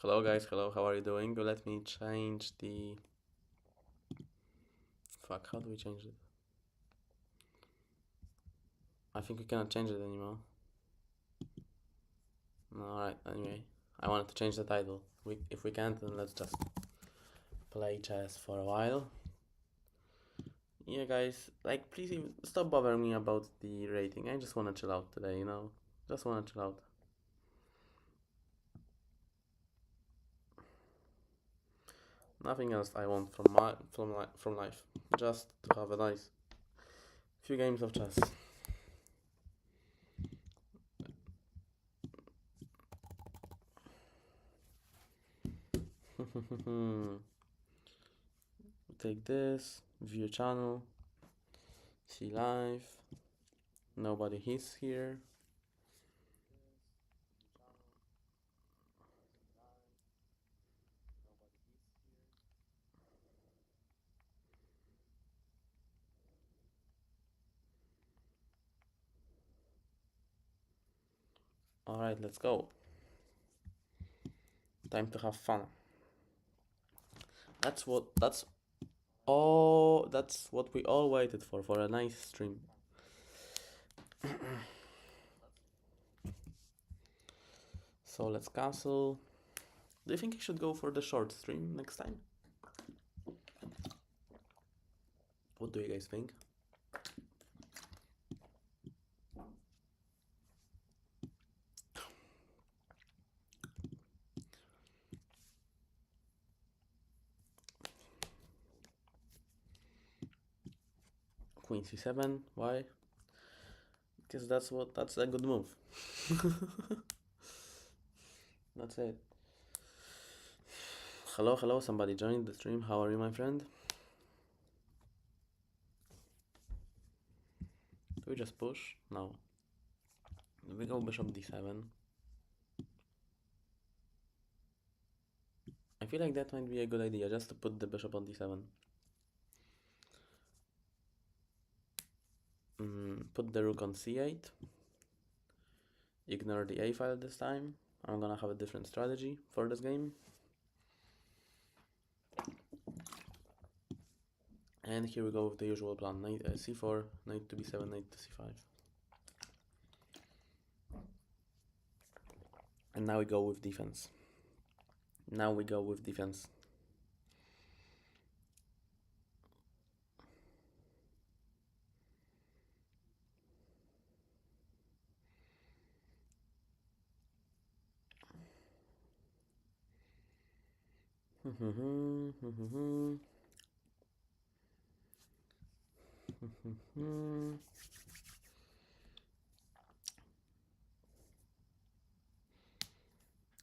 Hello guys, hello, how are you doing? Let me change the... Fuck, how do we change it? I think we cannot change it anymore. Alright, anyway. I wanted to change the title. If we can't, then let's just play chess for a while. Yeah guys, like please stop bothering me about the rating. I just wanna chill out today, you know? Just wanna chill out. Nothing else I want from life. Just to have a nice few games of chess. Take this, view channel, see live. Nobody is here. Alright, let's go. Time to have fun. That's what we all waited for a nice stream. So let's cancel. Do you think I should go for the short stream next time? What do you guys think? Queen c7, why? Because that's a good move. That's it. Hello, somebody joined the stream. How are you, my friend? Do we just push? No. Do we go bishop d7? I feel like that might be a good idea, just to put the bishop on d7. Put the rook on c8. Ignore the a file this time. I'm gonna have a different strategy for this game. And here we go with the usual plan. Knight c4, knight to b7, knight to c5. And now we go with defense.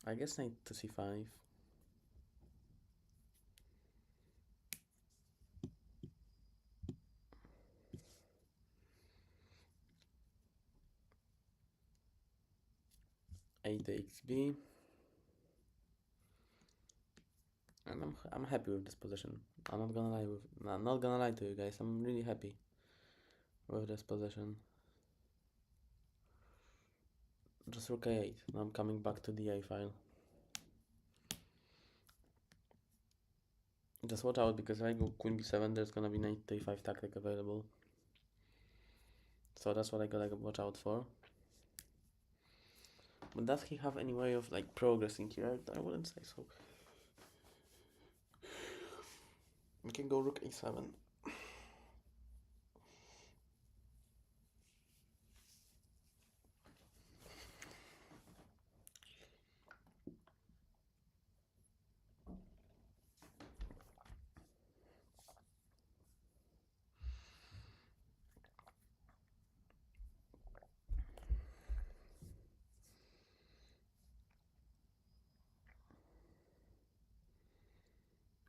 I guess knight to c5. A takes b. And I'm happy with this position. I'm not gonna lie to you guys. I'm really happy with this position. Just rook a8. Now I'm coming back to the a file. Just watch out, because if I go queen b7, there's gonna be knight to a5 tactic available. So that's what I gotta watch out for. But does he have any way of like progressing here? I wouldn't say so. We can go rook a7.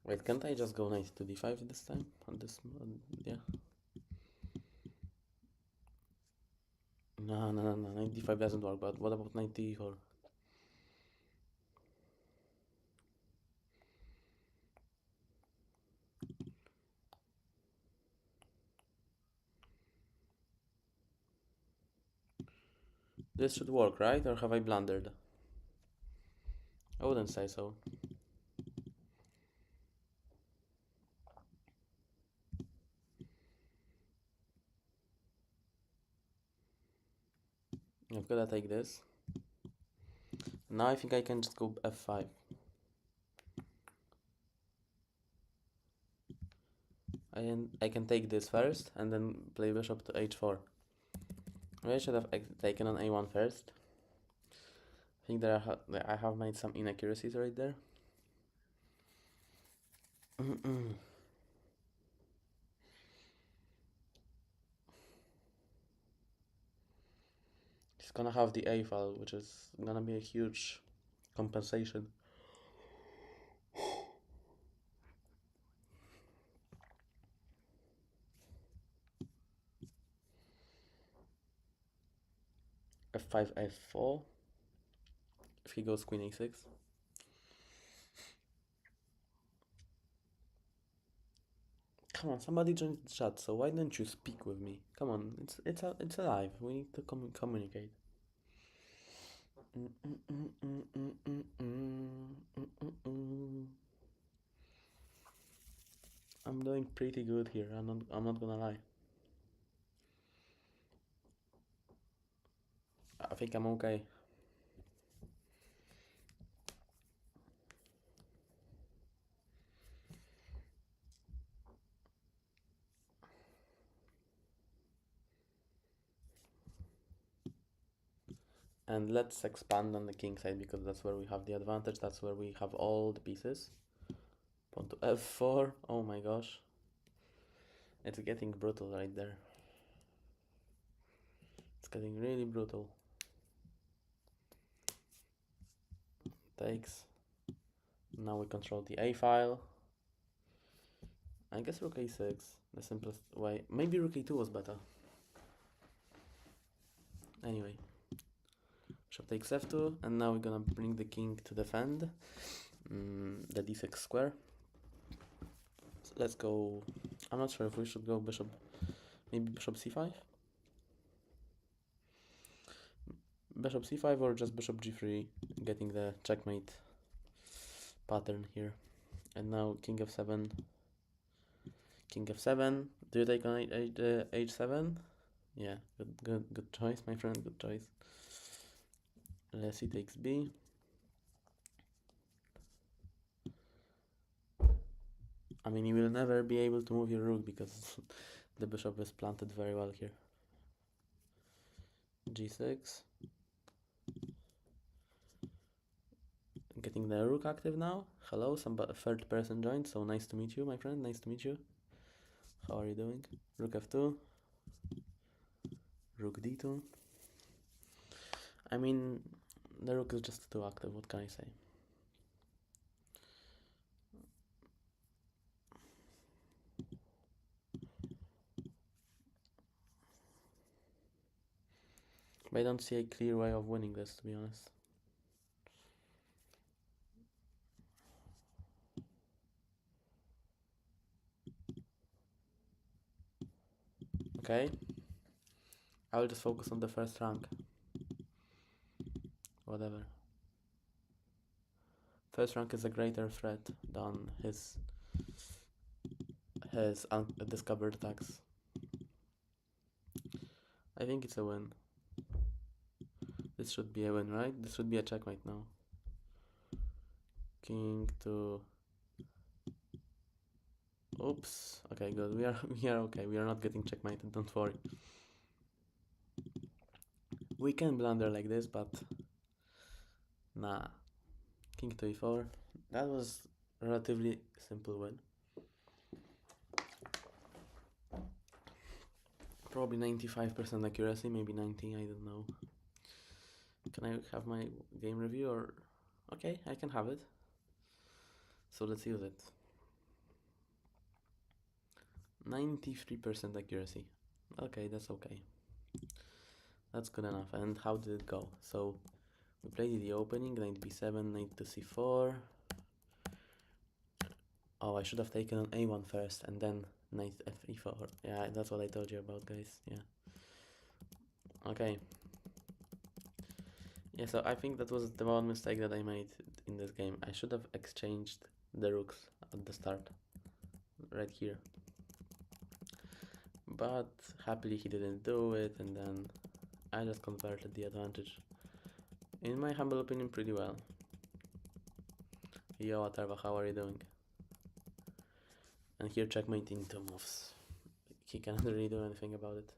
Wait, can't I just go knight to d5 this time? Yeah. No, knight d5 doesn't work, but what about knight to e4? This should work, right? Or have I blundered? I wouldn't say so. I've got to take this. Now I think I can just go f5. I can take this first and then play bishop to h4. Maybe I should have taken on a1 first. I think I have made some inaccuracies right there. He's gonna have the a file, which is gonna be a huge compensation. f5, f4. If he goes queen a6. Come on, somebody joined the chat, so why don't you speak with me? Come on, it's alive. We need to communicate. I'm doing pretty good here. I'm not gonna lie. I think I'm okay. And let's expand on the king side because that's where we have the advantage. That's where we have all the pieces. Pawn to f4. Oh my gosh. It's getting brutal right there. It's getting really brutal. Takes. Now we control the a file. I guess rook a6, the simplest way. Maybe rook a2 was better. Anyway. Bishop takes f2, and now we're gonna bring the king to defend the d6 square. So let's go. I'm not sure if we should go bishop, maybe bishop c5? Bishop c5 or just bishop g3, getting the checkmate pattern here. And now king f7. King f7. Do you take on h7? Yeah, good choice, my friend, good choice. C takes b. I mean, you will never be able to move your rook because the bishop is planted very well here. g6. Getting the rook active now. Hello, some third person joined, so nice to meet you, my friend, nice to meet you. How are you doing? Rook f2. Rook d2. I mean, the rook is just too active, what can I say? But I don't see a clear way of winning this, to be honest. Okay. I will just focus on the first rank. Whatever. First rank is a greater threat than his undiscovered attacks. I think it's a win. This should be a win, right? This should be a checkmate now. King to... Oops. Okay, good. We are okay. We are not getting checkmated, don't worry. We can blunder like this, but... Nah. King to e4. That was a relatively simple win. Probably 95% accuracy, maybe 90, I don't know. Can I have my game review or... Okay, I can have it. So let's use it. 93% accuracy. Okay, that's okay. That's good enough. And how did it go? So we played the opening, knight b7, knight to c4. Oh, I should have taken on a1 first and then knight fe4. Yeah, that's what I told you about, guys. Yeah. Okay. Yeah, so I think that was the one mistake that I made in this game. I should have exchanged the rooks at the start, right here. But happily he didn't do it, and then I just converted the advantage. In my humble opinion, pretty well. Yo, Atarva, how are you doing? And here checkmate in 2 moves. He cannot really do anything about it.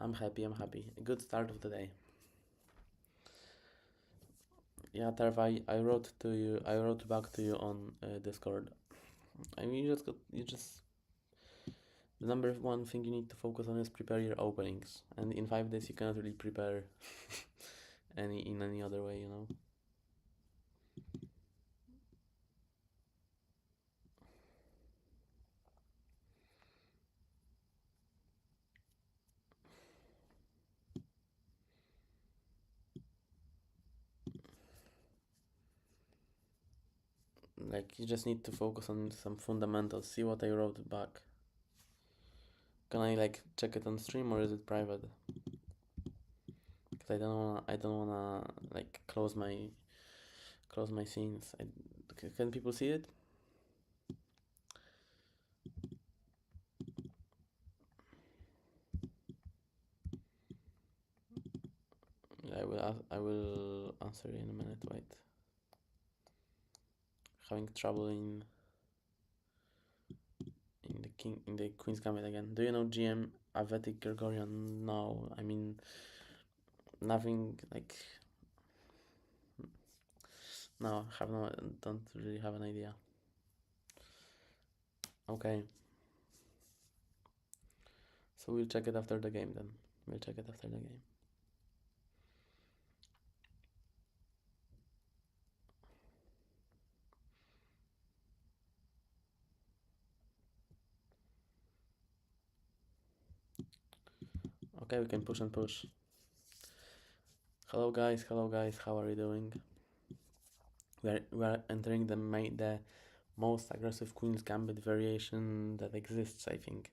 I'm happy, I'm happy. A good start of the day. Yeah, Tarva, I wrote to you. I wrote back to you on Discord. I mean, you just. The number one thing you need to focus on is prepare your openings, and in 5 days you cannot really prepare any other way, you know. Like you just need to focus on some fundamentals. See what I wrote back. Can I like check it on stream or is it private? Because I don't wanna like close my scenes. Can people see it? I will answer you in a minute. Wait. Having trouble in the Queen's Gambit again. Do you know GM Avetic Gregorian? No, I mean nothing like. No, don't really have an idea. Okay. So we'll check it after the game then. We'll check it after the game. Okay, we can push and push. Hello guys, how are you doing? We're entering the most aggressive Queen's Gambit variation that exists, I think.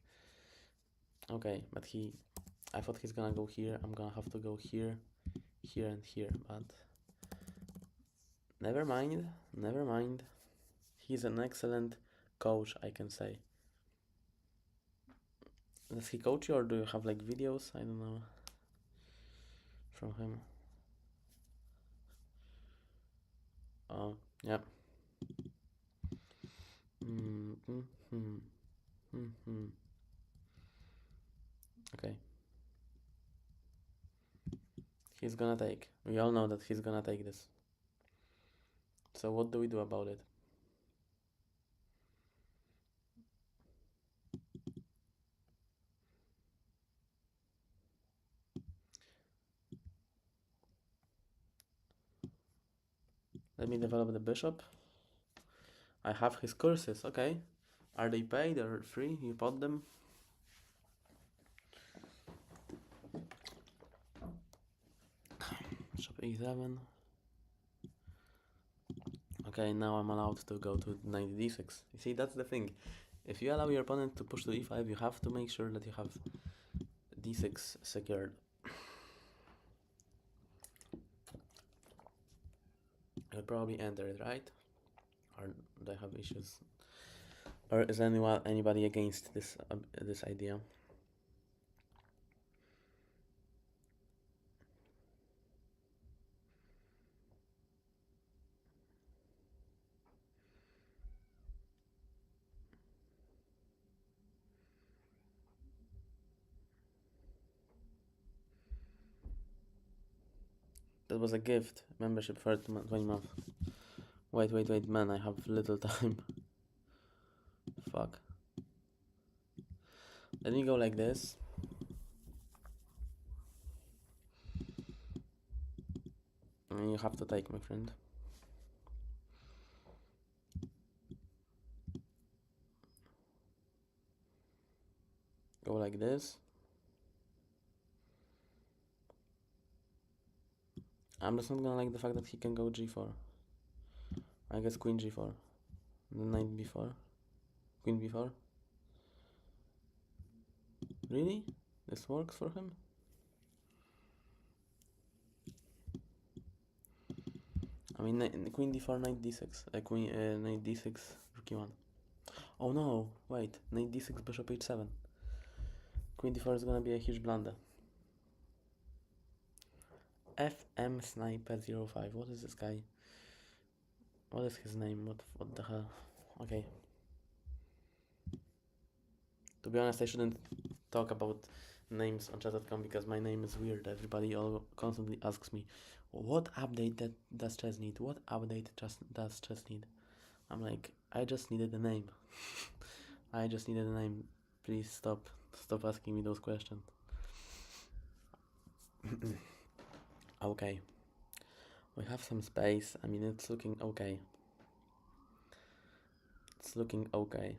Okay, but I thought he's gonna go here. I'm gonna have to go here, here and here, but never mind. He's an excellent coach, I can say. Does he coach you or do you have like videos? I don't know. From him. Oh, yeah. Okay. He's gonna take. We all know that he's gonna take this. So what do we do about it? Let me develop the bishop. I have his courses, okay. Are they paid or free? You bought them? Bishop e7. Okay, now I'm allowed to go to knight d6. You see, that's the thing. If you allow your opponent to push to e5, you have to make sure that you have d6 secured. I'll probably enter it, right? Or do I have issues? Or is anybody against this idea? That was a gift. Membership for 20 months. Wait, man, I have little time. Fuck. Let me go like this. And you have to take, my friend. Go like this. I'm just not gonna like the fact that he can go g4. I guess queen g4. Then knight b4. Queen b4. Really? This works for him? I mean, queen d4, knight d6, knight d6, rook e1. Oh no, wait, knight d6, bishop h7. Queen d4 is gonna be a huge blunder. FM Sniper 05. What is this guy? What is his name? What the hell? Okay. To be honest, I shouldn't talk about names on chat.com because my name is weird. Everybody all constantly asks me, what update does chess need? What update does chess need? I'm like, I just needed a name. I just needed a name. Please stop asking me those questions. Okay. We have some space. I mean, it's looking okay. It's looking okay.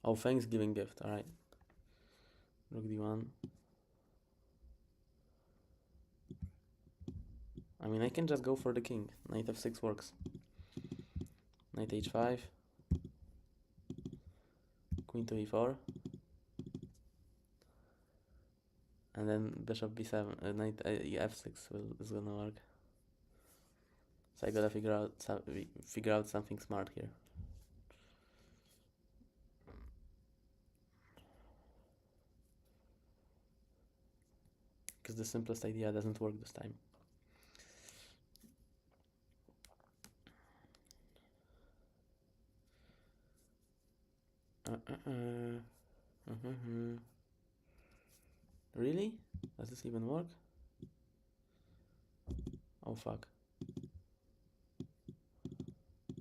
Oh, Thanksgiving gift. Alright. Rook d1. I mean, I can just go for the king. Knight f6 works. Knight h5. Queen to e4. And then bishop b7. Knight f6 is gonna work. So I gotta figure out something smart here. Because the simplest idea doesn't work this time. Really? Does this even work? Oh fuck.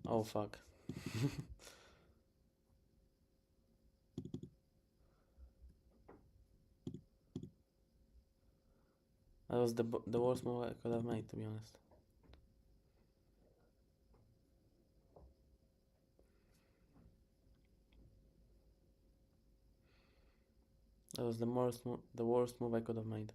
Oh fuck. That was the worst move I could have made, to be honest. That was the worst move I could have made.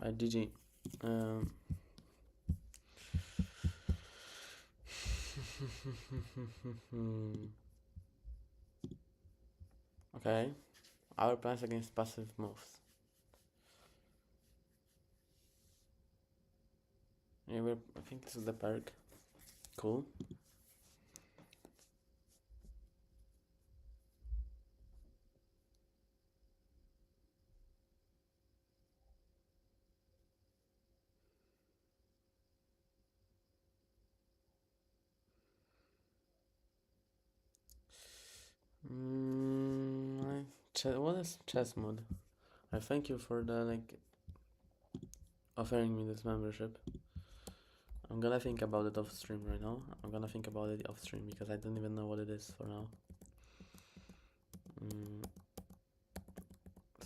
Alright, GG. Okay. Our plans against passive moves. Yeah, I think this is the perk. Cool. What is chess mode? I thank you for the offering me this membership. I'm gonna think about it off stream right now. I'm gonna think about it off stream because I don't even know what it is for now.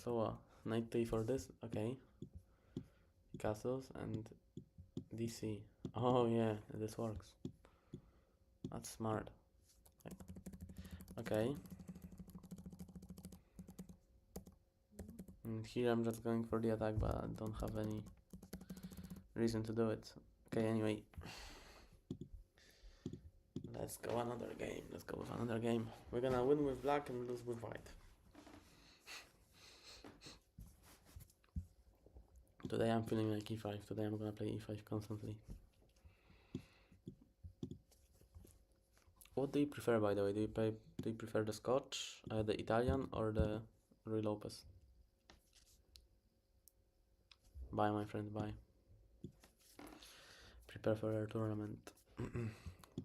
So knight to e4 this, okay. Castles and DC. Oh yeah, this works. That's smart. Okay. And here I'm just going for the attack, but I don't have any reason to do it. Okay, anyway. Let's go another game. Let's go with another game. We're gonna win with black and lose with white. Today I'm feeling like e5. Today I'm gonna play e5 constantly. What do you prefer, by the way? Do you prefer the Scotch, the Italian, or the Ruy Lopez? Bye, my friend. Bye. Prepare for our tournament.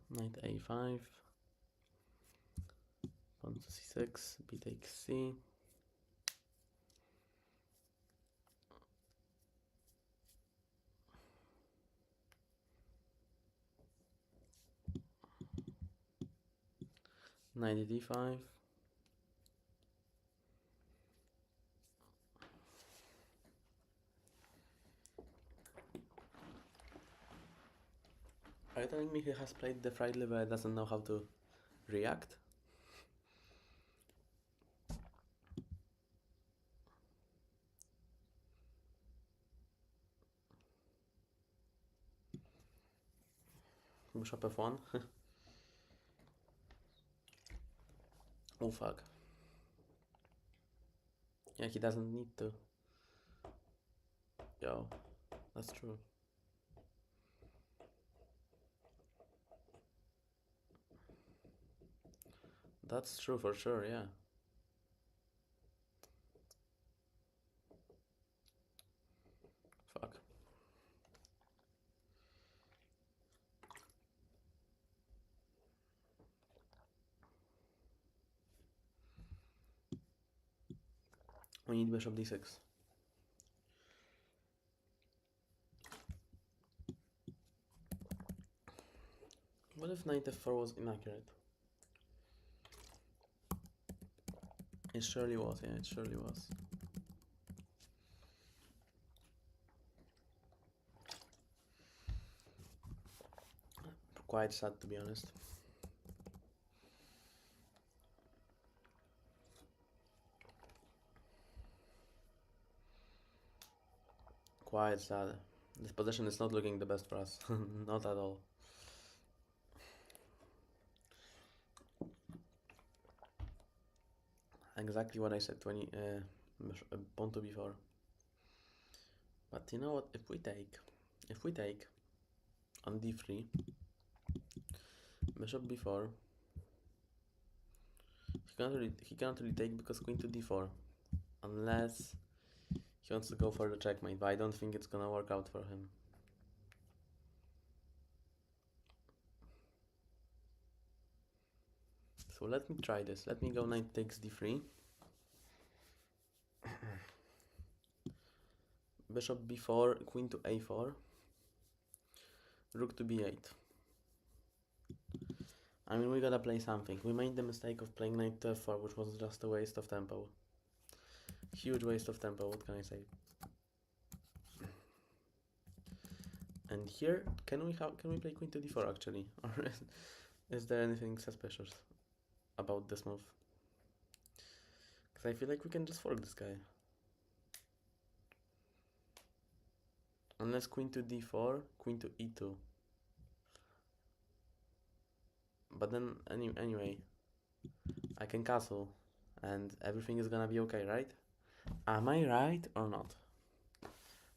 Knight a5. Pawn to c6. B takes c. Knight d5. Are you telling me he has played the Friedli but doesn't know how to react? Bishop f1. Oh fuck. Yeah, he doesn't need to. Yo, that's true. That's true for sure, yeah. Fuck. We need bishop d6. What if knight f4 was inaccurate? It surely was, yeah, it surely was. Quite sad, to be honest. Quite sad. This position is not looking the best for us. Not at all. Exactly what I said 20 pawn to b4. But you know what, if we take on d3, bishop b4, he cannot really take because queen to d4, unless he wants to go for the checkmate, but I don't think it's gonna work out for him. So let me try this. Let me go knight takes d3. Bishop b4, queen to a4, rook to b8. I mean, we gotta play something. We made the mistake of playing knight to f4, which was just a waste of tempo. Huge waste of tempo, what can I say? And here, can we play queen to d4 actually? Or is there anything suspicious about this move? Because I feel like we can just fork this guy. Unless queen to d4, queen to e2. But then, anyway, I can castle, and everything is gonna be okay, right? Am I right or not?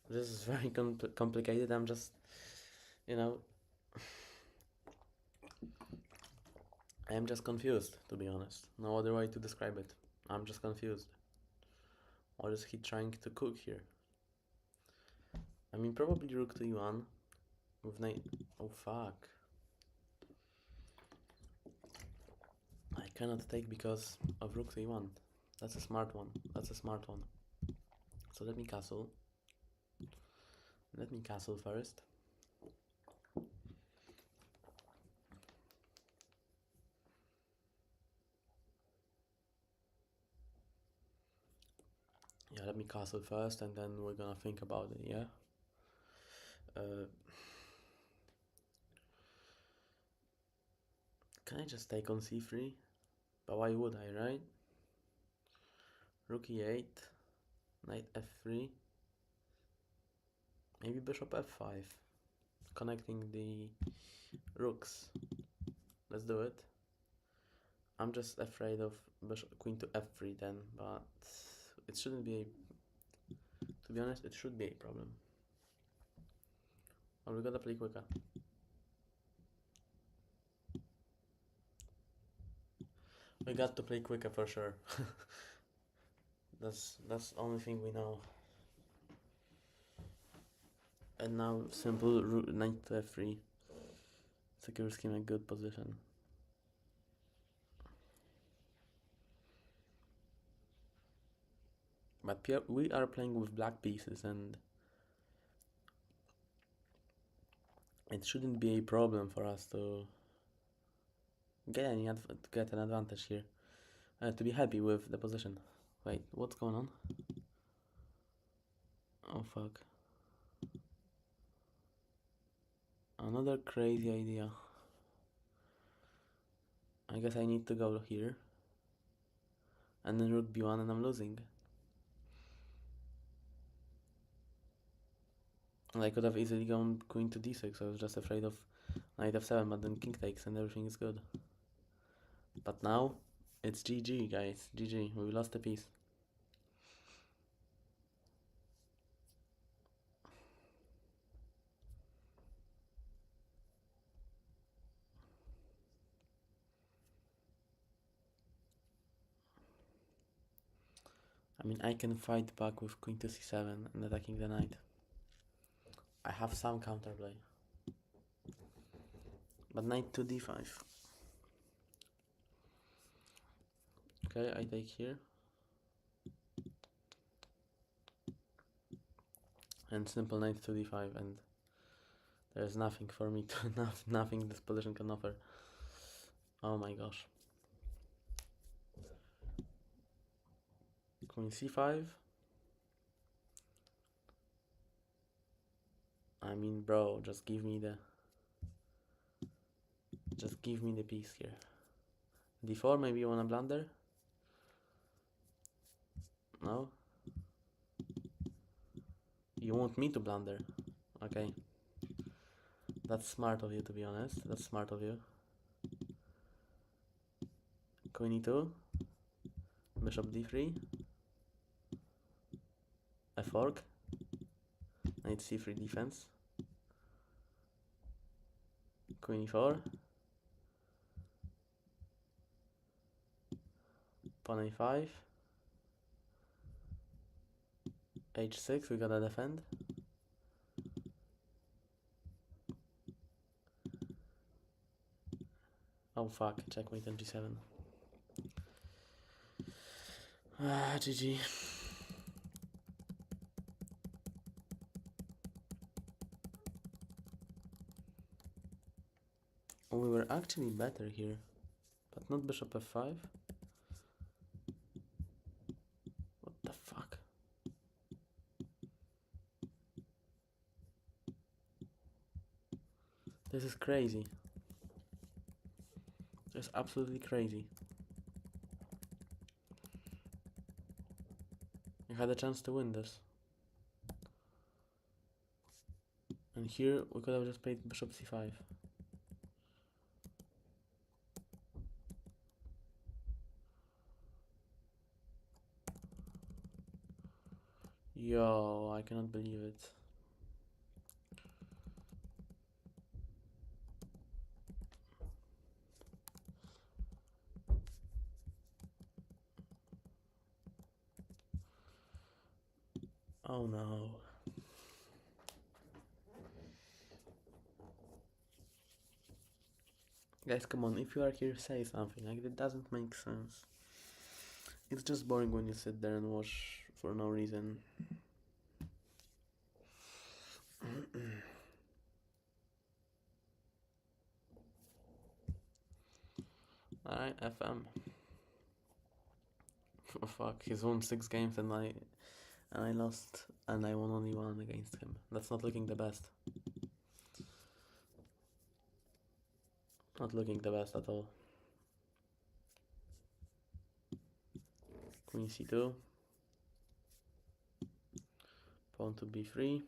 This is very complicated. I'm just, you know, I am just confused, to be honest. No other way to describe it. I'm just confused. What is he trying to cook here? I mean, probably rook to e1 with knight. Oh fuck. I cannot take because of rook to e1. That's a smart one. That's a smart one. So let me castle. Let me castle first. Yeah, let me castle first and then we're gonna think about it, yeah? Can I just take on c3? But why would I, right? Rook e8, knight f3, maybe bishop f5, connecting the rooks. Let's do it. I'm just afraid of queen to f3 then, but it shouldn't be to be honest, it should be a problem. Or we gotta play quicker. We got to play quicker for sure. That's the only thing we know. And now simple knight to f3 secures him a good position. But we are playing with black pieces and it shouldn't be a problem for us to get an advantage here. To be happy with the position. Wait, what's going on? Oh fuck. Another crazy idea. I guess I need to go here. And then rook b1 and I'm losing. And I could have easily gone queen to d6. I was just afraid of knight f7, but then king takes and everything is good. But now, it's GG, guys. GG. We lost a piece. I mean, I can fight back with queen to c7 and attacking the knight. I have some counterplay. But knight to d5. Okay, I take here. And simple knight to d5, and there's nothing for me to nothing this position can offer. Oh my gosh. Queen c5. I mean, bro, just give me the piece here. d4, maybe you wanna blunder? No? You want me to blunder? Okay. That's smart of you, to be honest. That's smart of you. Queen e2. Bishop d3. A fork. Knight c3 defense. Queen e4. Pawn a5. h6, we gotta defend. Oh fuck, checkmate on g7. Ah, GG. We were actually better here, but not bishop f5. What the fuck? This is crazy. This is absolutely crazy. I had a chance to win this. And here we could have just played bishop c5. Yo, I cannot believe it. Oh no. Guys, come on, if you are here, say something. Like, it doesn't make sense. It's just boring when you sit there and watch for no reason. Alright, FM. Oh, fuck, he's won 6 games and I lost, and I won only 1 against him. That's not looking the best. Not looking the best at all. Queen c2. Pawn to b3.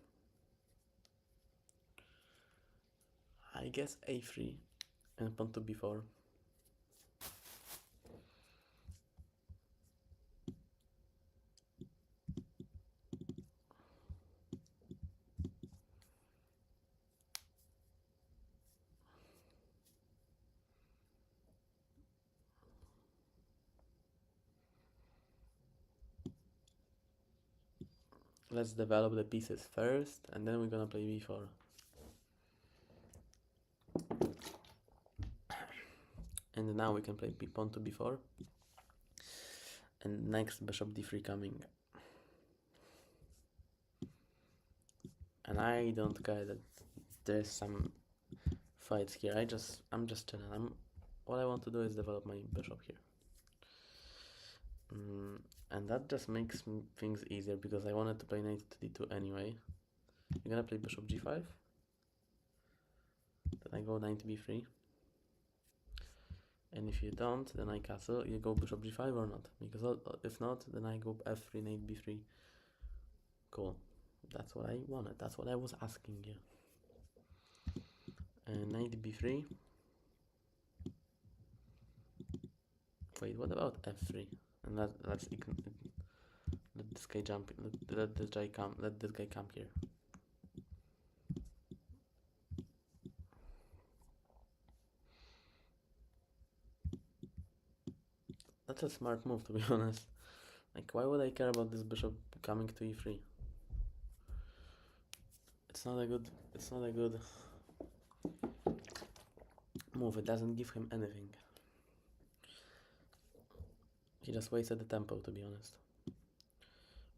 I guess a3 and pawn to b4. Let's develop the pieces first, and then we're gonna play b4. And now we can play pawn to b4. And next bishop d3 coming. And I don't care that there's some fights here. I'm just chilling. what I want to do is develop my bishop here. And that just makes things easier because I wanted to play knight to d2 anyway. You're gonna play bishop g5. Then I go knight b3. And if you don't, then I castle. You go bishop g5 or not? Because if not, then I go f3, knight b3. Cool. That's what I wanted. That's what I was asking you. And knight b3. Wait, what about f3? And let this guy jump. Let this guy come. Let this guy come here. That's a smart move, to be honest. Like, why would I care about this bishop coming to e3? It's not a good move. It doesn't give him anything. He just wasted the tempo, to be honest.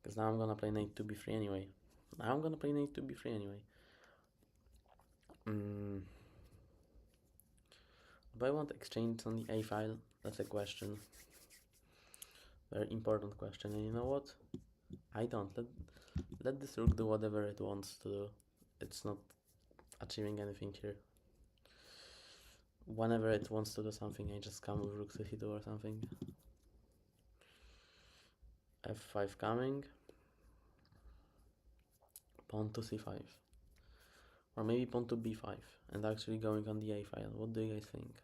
Because now I'm gonna play knight to b3 anyway. Do I want exchange on the a file? That's a question. Very important question. And you know what? I don't. Let this rook do whatever it wants to do. It's not achieving anything here. Whenever it wants to do something, I just come with rook to c2 or something. f5 coming. Pawn to c5. Or maybe pawn to b5 and actually going on the a file. What do you guys think?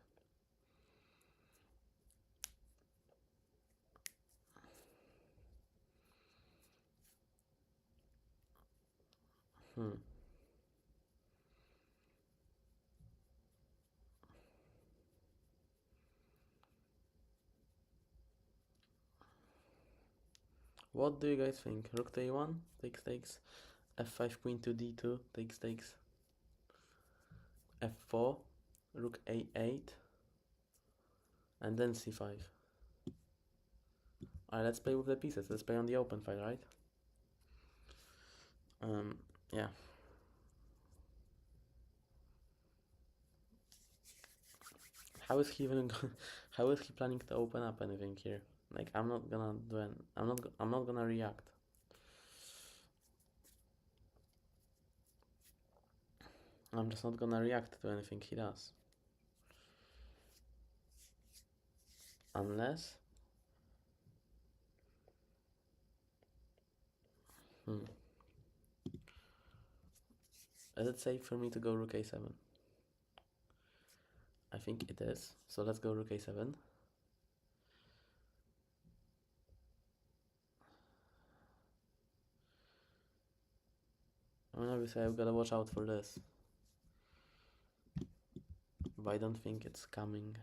What do you guys think? Rook to a1 takes, f5 queen to d2 takes, f4, rook a8, and then c5. Alright, let's play with the pieces. Let's play on the open file, right? Yeah. How is he even? How is he planning to open up anything here? Like, I'm not gonna do it. I'm not gonna react. I'm just not gonna react to anything he does. Unless... Is it safe for me to go rook a7? I think it is. So let's go rook a7. I mean, obviously I've gotta watch out for this. But I don't think it's coming.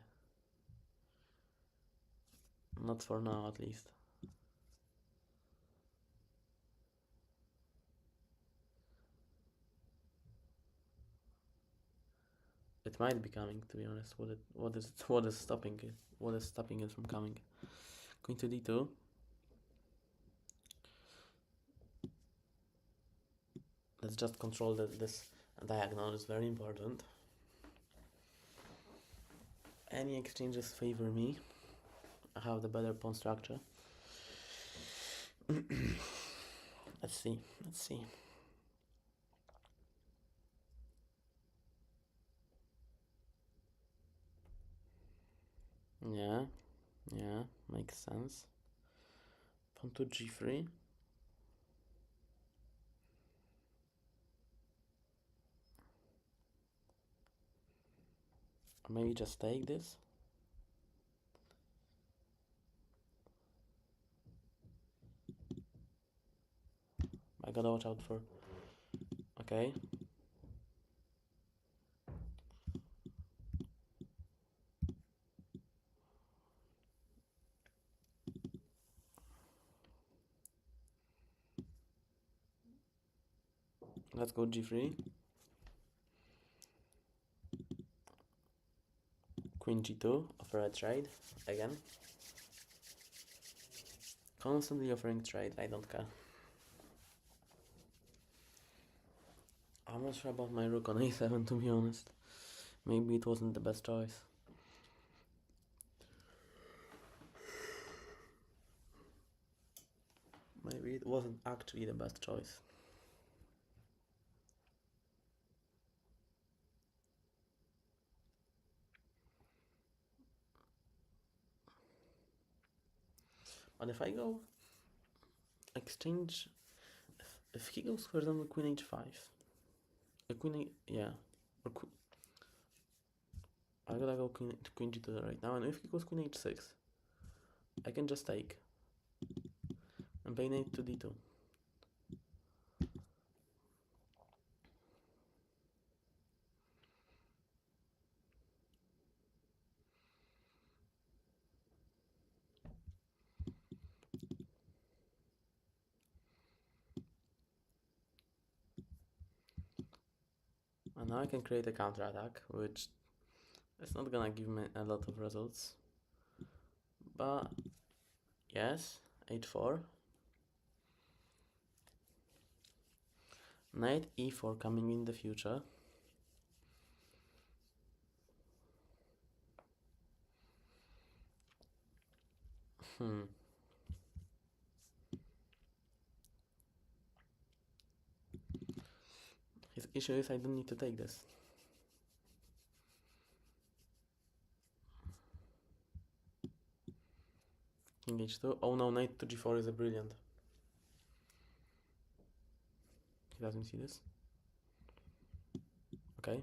Not for now, at least. It might be coming, to be honest. What is stopping it? What is stopping it from coming? Queen to d2. Let's just control this diagonal. Is very important. Any exchanges favor me. I have the better pawn structure. Let's see. Yeah, makes sense. Pawn to g3. Or maybe just take this. I gotta watch out for... Okay. Let's go g3. Queen g2, offer a trade, again. Constantly offering trade, I don't care. I'm not sure about my rook on a7, to be honest. Maybe it wasn't the best choice. it wasn't actually the best choice. But if I go exchange, if he goes, for example, queen h5, queen yeah, or I gotta go queen g2 right now, and if he goes queen h6, I can just take and play knight to d2. And now I can create a counter attack, which is not gonna give me a lot of results. But yes, h4. Knight e4 coming in the future. His issue is I don't need to take this. King h2. Oh no, knight to g4 is a brilliant. He doesn't see this. Okay.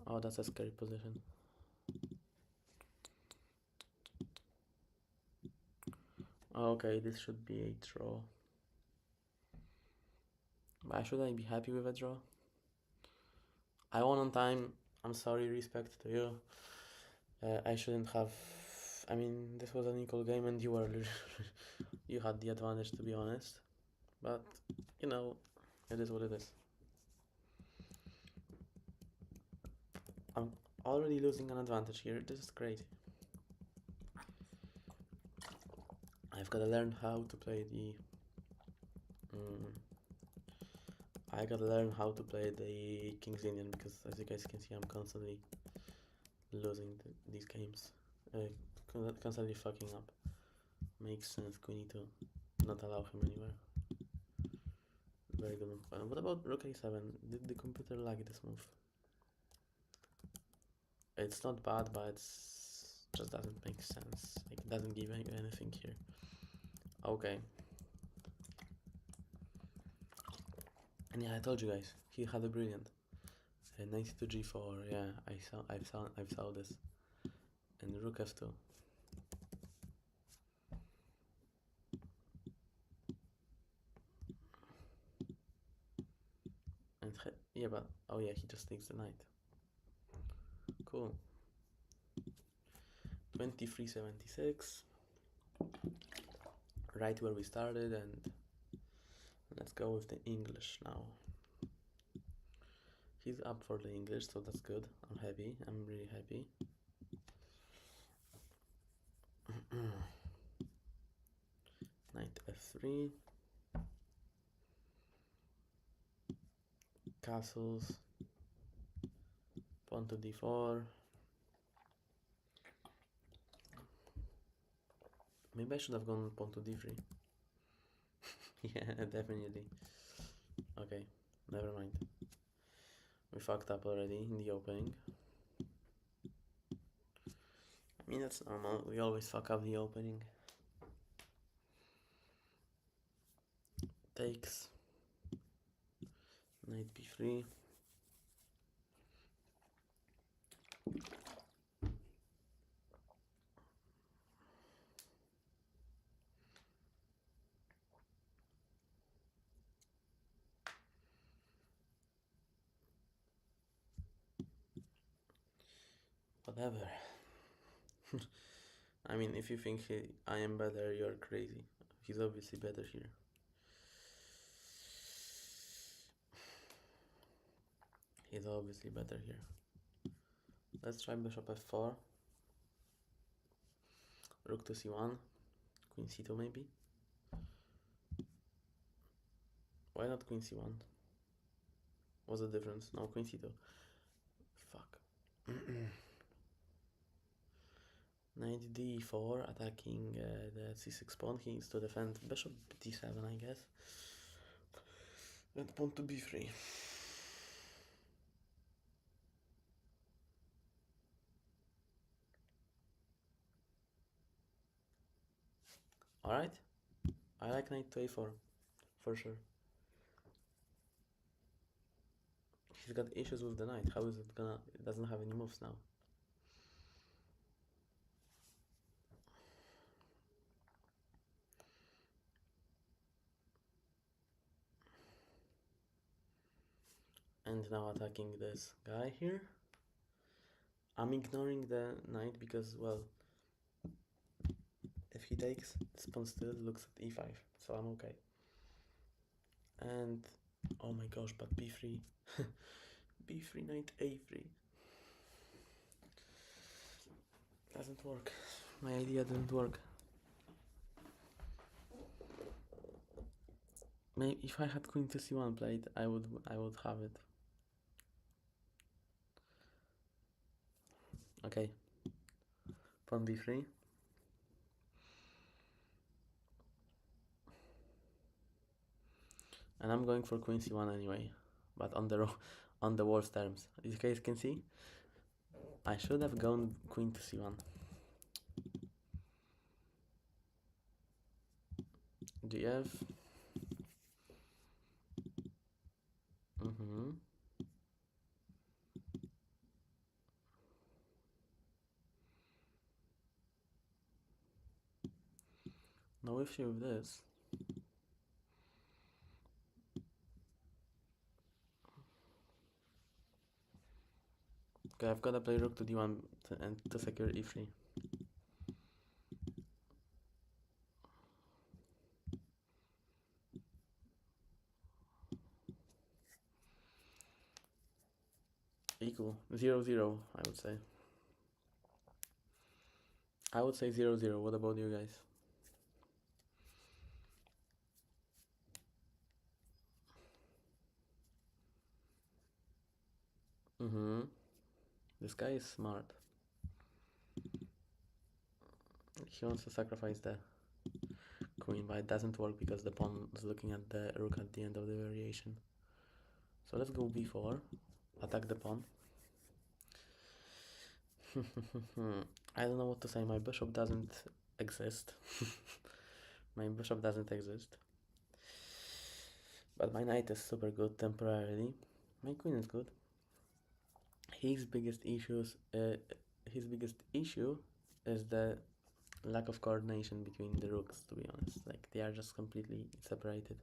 Oh, that's a scary position. Okay, this should be a draw. But should I be happy with a draw? I won on time. I'm sorry, respect to you. I shouldn't have. I mean, this was an equal game, and you were you had the advantage, to be honest. But you know, it is what it is. I'm already losing an advantage here. This is crazy. I've got to learn how to play the. I gotta learn how to play the King's Indian, because as you guys can see, I'm constantly losing these games. Constantly fucking up. Makes sense, Queen E2. Not allow him anywhere. Very good move. What about Rook A7? Did the computer like this move? It's not bad, but it's just doesn't make sense. Like, it doesn't give anything here. Okay. And yeah, I told you guys, he had a brilliant. Knight to g4. Yeah, I saw this. And Rook f2. And yeah, but oh yeah, he just takes the knight. Cool. 2376. Right where we started, and let's go with the English now. He's up for the English, so that's good. I'm happy. I'm really happy. Knight f3. Castles. Pawn to d4. Maybe I should have gone pawn to d3. Yeah, definitely. Okay, never mind. We fucked up already in the opening. I mean, that's normal. We always fuck up the opening. Takes. Knight b3. Whatever. I mean, if you think I am better, you're crazy. He's obviously better here. He's obviously better here. Let's try bishop f4. Rook to c1. Queen c2 maybe. Why not queen c1? What's the difference? No, queen c2. Fuck. Knight d4, attacking the c6 pawn. He needs to defend bishop d7, I guess. And pawn to b3. Alright. I like knight to a4, for sure. He's got issues with the knight. How is it gonna... It doesn't have any moves now. And now attacking this guy here. I'm ignoring the knight because, well, if he takes, this pawn still looks at e5, so I'm okay. And, oh my gosh, but b3. b3, knight a3. Doesn't work. My idea didn't work. Maybe if I had queen to c1 played, I would have it. Okay. Pawn b3. And I'm going for queen c1 anyway, but on the worst terms. As you guys can see, I should have gone queen to c1. gf. No issue with this. Okay, I've got to play rook to d1 and to secure e3. Equal 0-0, I would say. I would say 0-0. What about you guys? This guy is smart. He wants to sacrifice the queen, but it doesn't work because the pawn is looking at the rook at the end of the variation. So let's go b4, attack the pawn. I don't know what to say. My bishop doesn't exist. My bishop doesn't exist. But my knight is super good temporarily. My queen is good. His biggest issue is the lack of coordination between the rooks, to be honest. Like, they are just completely separated.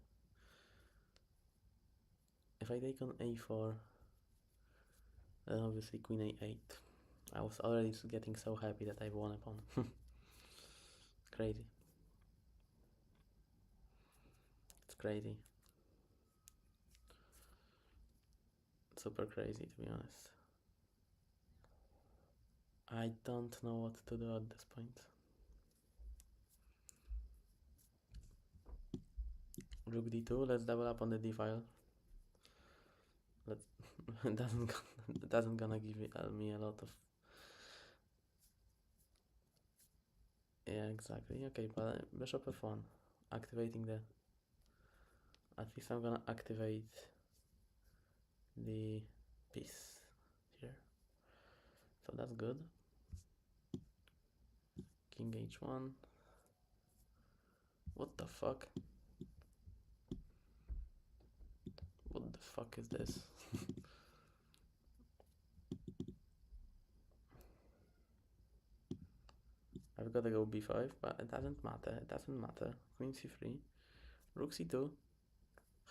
If I take on a4, then obviously queen a8. I was already getting so happy that I won a pawn. Crazy. It's crazy. Super crazy, to be honest. I don't know what to do at this point. Rook d2, let's double up on the d file. It doesn't gonna give me a lot of... Yeah, exactly. Okay, but bishop f1, activating the... At least I'm gonna activate the piece here. So that's good. King h1. What the fuck? What the fuck is this? I've got to go b5, but it doesn't matter. It doesn't matter. Queen c3, rook c2.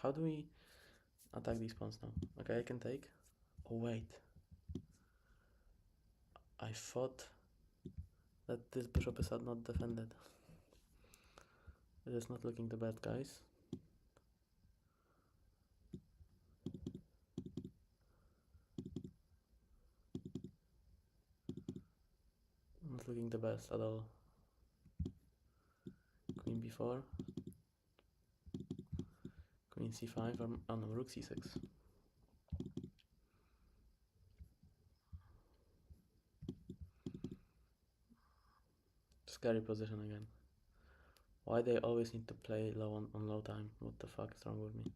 How do we attack these pawns now? Okay, I can take. Oh wait, I thought that this bishop is not defended. It is not looking the bad, guys. Not looking the best at all. Queen b4, queen c5, or oh no, rook c6. Scary position again. Why they always need to play low on low time? What the fuck is wrong with me?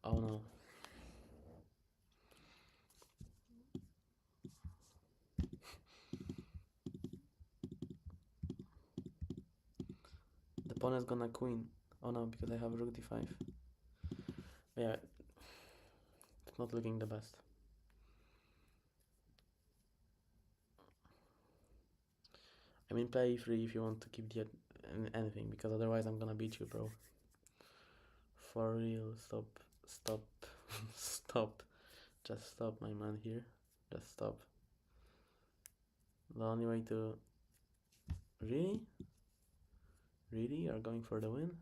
Oh no. The pawn is gonna queen. Oh no, because I have rook d5. Yeah, it's not looking the best. I mean, play e3 if you want to keep the anything, because otherwise I'm gonna beat you, bro. For real, stop, stop, stop. Just stop, my man here. Just stop. The only way to... Really? Really? You're going for the win?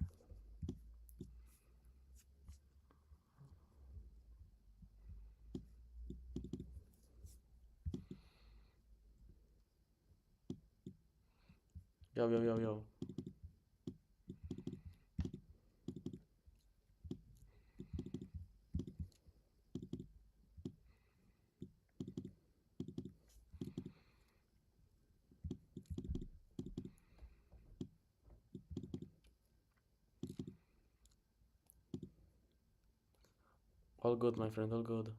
Yo, yo, yo, yo. All good, my friend, all good.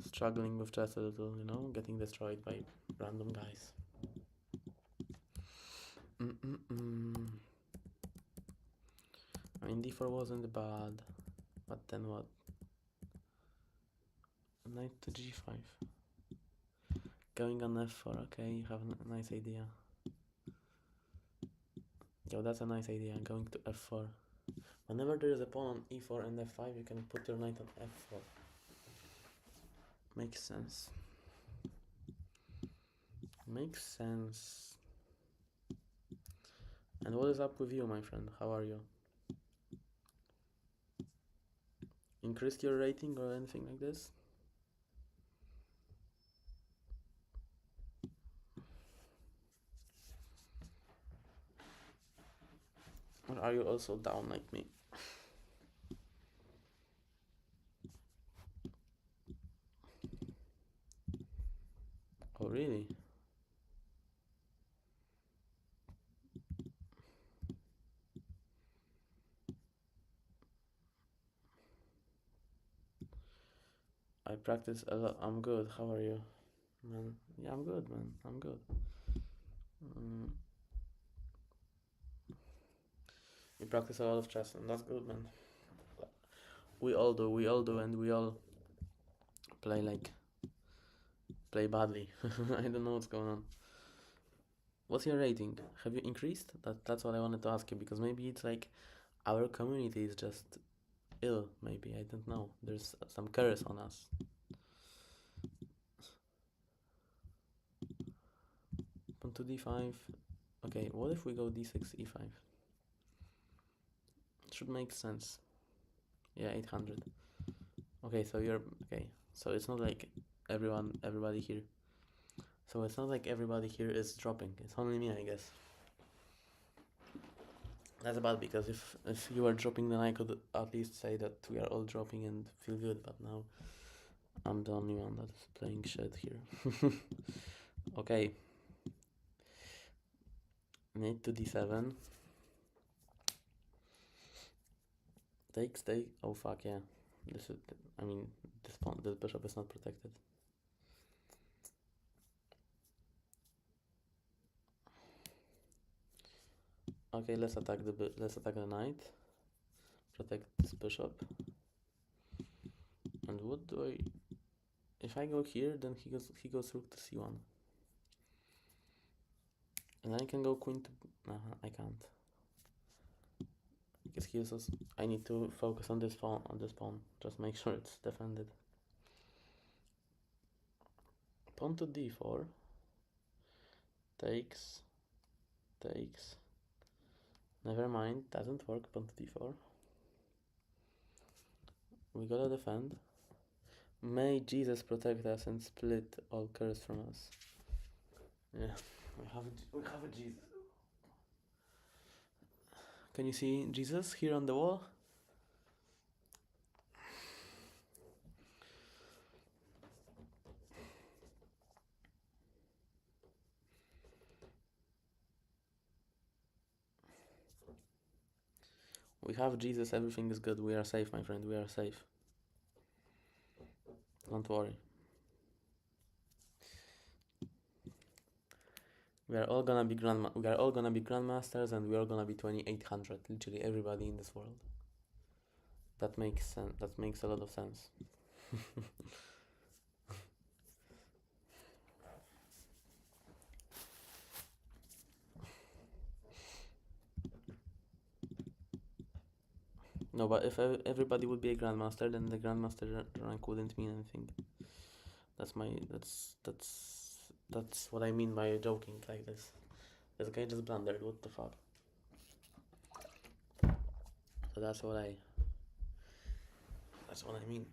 Struggling with chess a little, you know, getting destroyed by random guys. I mean, d4 wasn't bad, but then what? Knight to g5. Going on f4, okay, you have a nice idea. Yo, that's a nice idea, going to f4. Whenever there is a pawn on e4 and f5, you can put your knight on f4. Makes sense. Makes sense. And what is up with you, my friend? How are you? Increased your rating or anything like this? Or are you also down like me? Oh, really? I practice a lot. I'm good. How are you? Man, yeah, I'm good, man. I'm good. You practice a lot of chess, and that's good, man. We all do, and we all play badly. I don't know what's going on. What's your rating? Have you increased? That's what I wanted to ask you, because maybe it's like our community is just ill. Maybe I don't know. There's some curse on us. Pawn to d5. Okay, what if we go d6 e5? Should make sense. Yeah, 800. Okay, so you're okay. So it's not like everybody here. So it's not like everybody here is dropping. It's only me, I guess. That's bad, because if you are dropping, then I could at least say that we are all dropping and feel good. But now I'm the only one that is playing shit here. Okay. Knight to d7. Take. Oh fuck yeah. This is. I mean, this bishop is not protected. Okay, let's attack the knight. Protect this bishop. And what do I? If I go here, then he goes rook to c1. And I can go queen to. I can't. Because he uses. I need to focus on this pawn. Just make sure it's defended. Pawn to d4. Takes. Never mind, doesn't work. Pawn to d4. We gotta defend. May Jesus protect us and split all curse from us. Yeah, we have a Jesus. Can you see Jesus here on the wall? We have Jesus, everything is good. We are safe, my friend, we are safe. Don't worry. We are all gonna be grandmasters, and we are gonna be 2800. Literally everybody in this world. That makes sense. That makes a lot of sense. No, but if everybody would be a grandmaster, then the grandmaster rank wouldn't mean anything. That's what I mean by joking like this. This guy just blundered. What the fuck? So that's what I mean.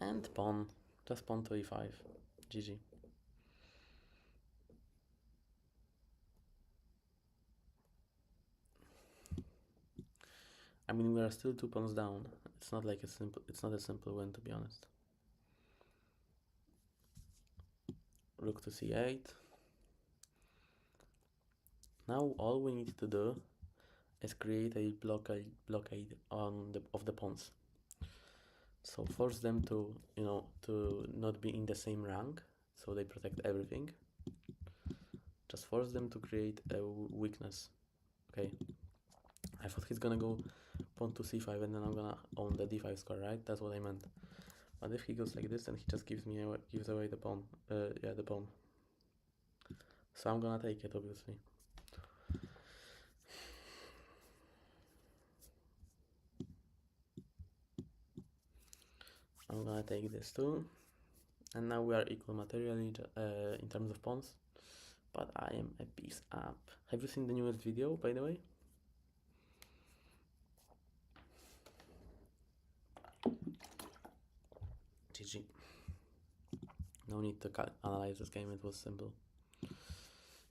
And pawn, just pawn to e5. GG. I mean, we are still 2 pawns down. It's not like it's not a simple win, to be honest. Rook to c8. Now all we need to do is create a blockade of the pawns. So force them to, to not be in the same rank, so they protect everything. Just force them to create a weakness. Okay. I thought he's gonna go pawn to c5 and then I'm gonna own the d5 square, right? That's what I meant. But if he goes like this, then he just gives away the pawn. Yeah, the pawn. So I'm gonna take it, obviously. I'm gonna take this too. And now we are equal materially in terms of pawns. But I am a piece up. Have you seen the newest video, by the way? GG. No need to analyze this game, it was simple.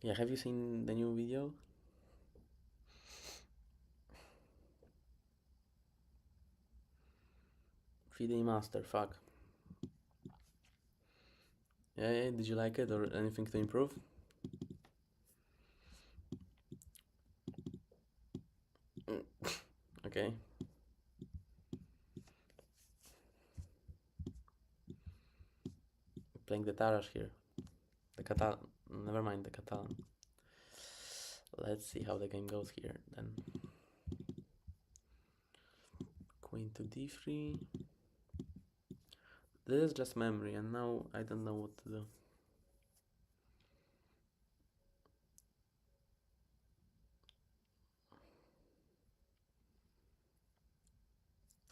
Yeah, have you seen the new video? FIDE Master, fuck. Yeah, did you like it or anything to improve? Okay. Playing the Tarrasch here. The Catalan. Never mind the Catalan. Let's see how the game goes here then. Queen to d3. This is just memory, and now I don't know what to do.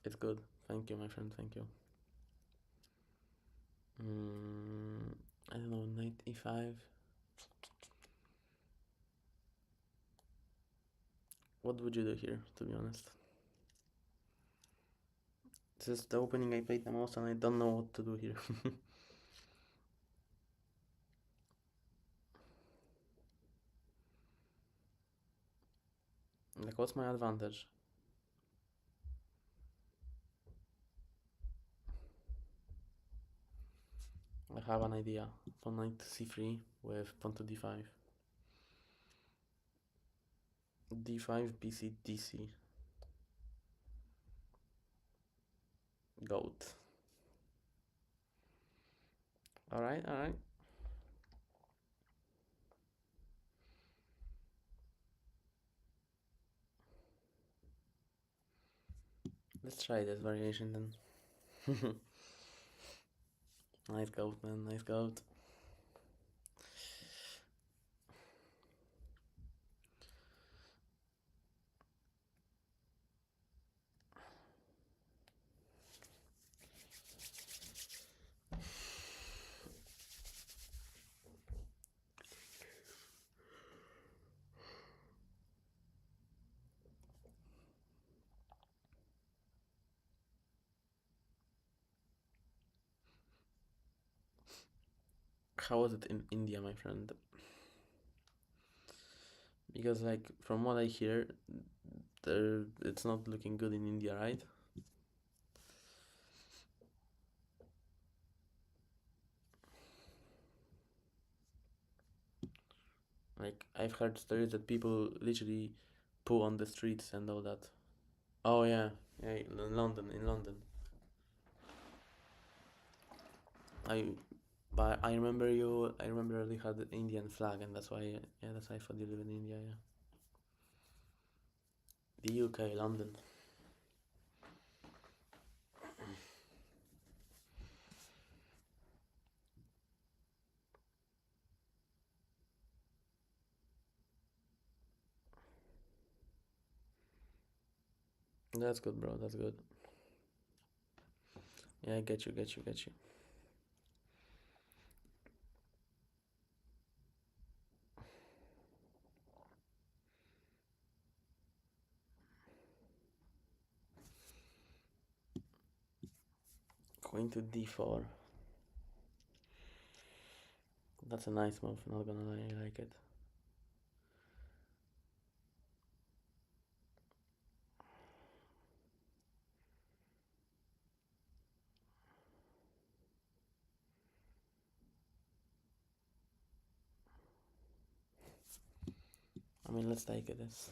It's good. Thank you, my friend. Thank you. I don't know. Knight e5. What would you do here, to be honest? This is the opening I played the most, and I don't know what to do here. Like, what's my advantage? I have an idea. Pawn knight c3 with pawn to d5. d5, bc, dc. Goat. Alright, alright. Let's try this variation then. Nice goat, man. Nice goat. How was it in India, my friend? Because, like, from what I hear, it's not looking good in India, right? Like, I've heard stories that people literally poo on the streets and all that. Oh yeah, yeah, in London, in London. I, but I remember you. I remember you had the Indian flag, and that's why. Yeah, that's why I thought you live in India. Yeah, the UK, London. That's good, bro. That's good. Yeah, I get you, get you, get you. Queen to d4. That's a nice move. Not gonna lie, I like it. I mean, let's take it. This.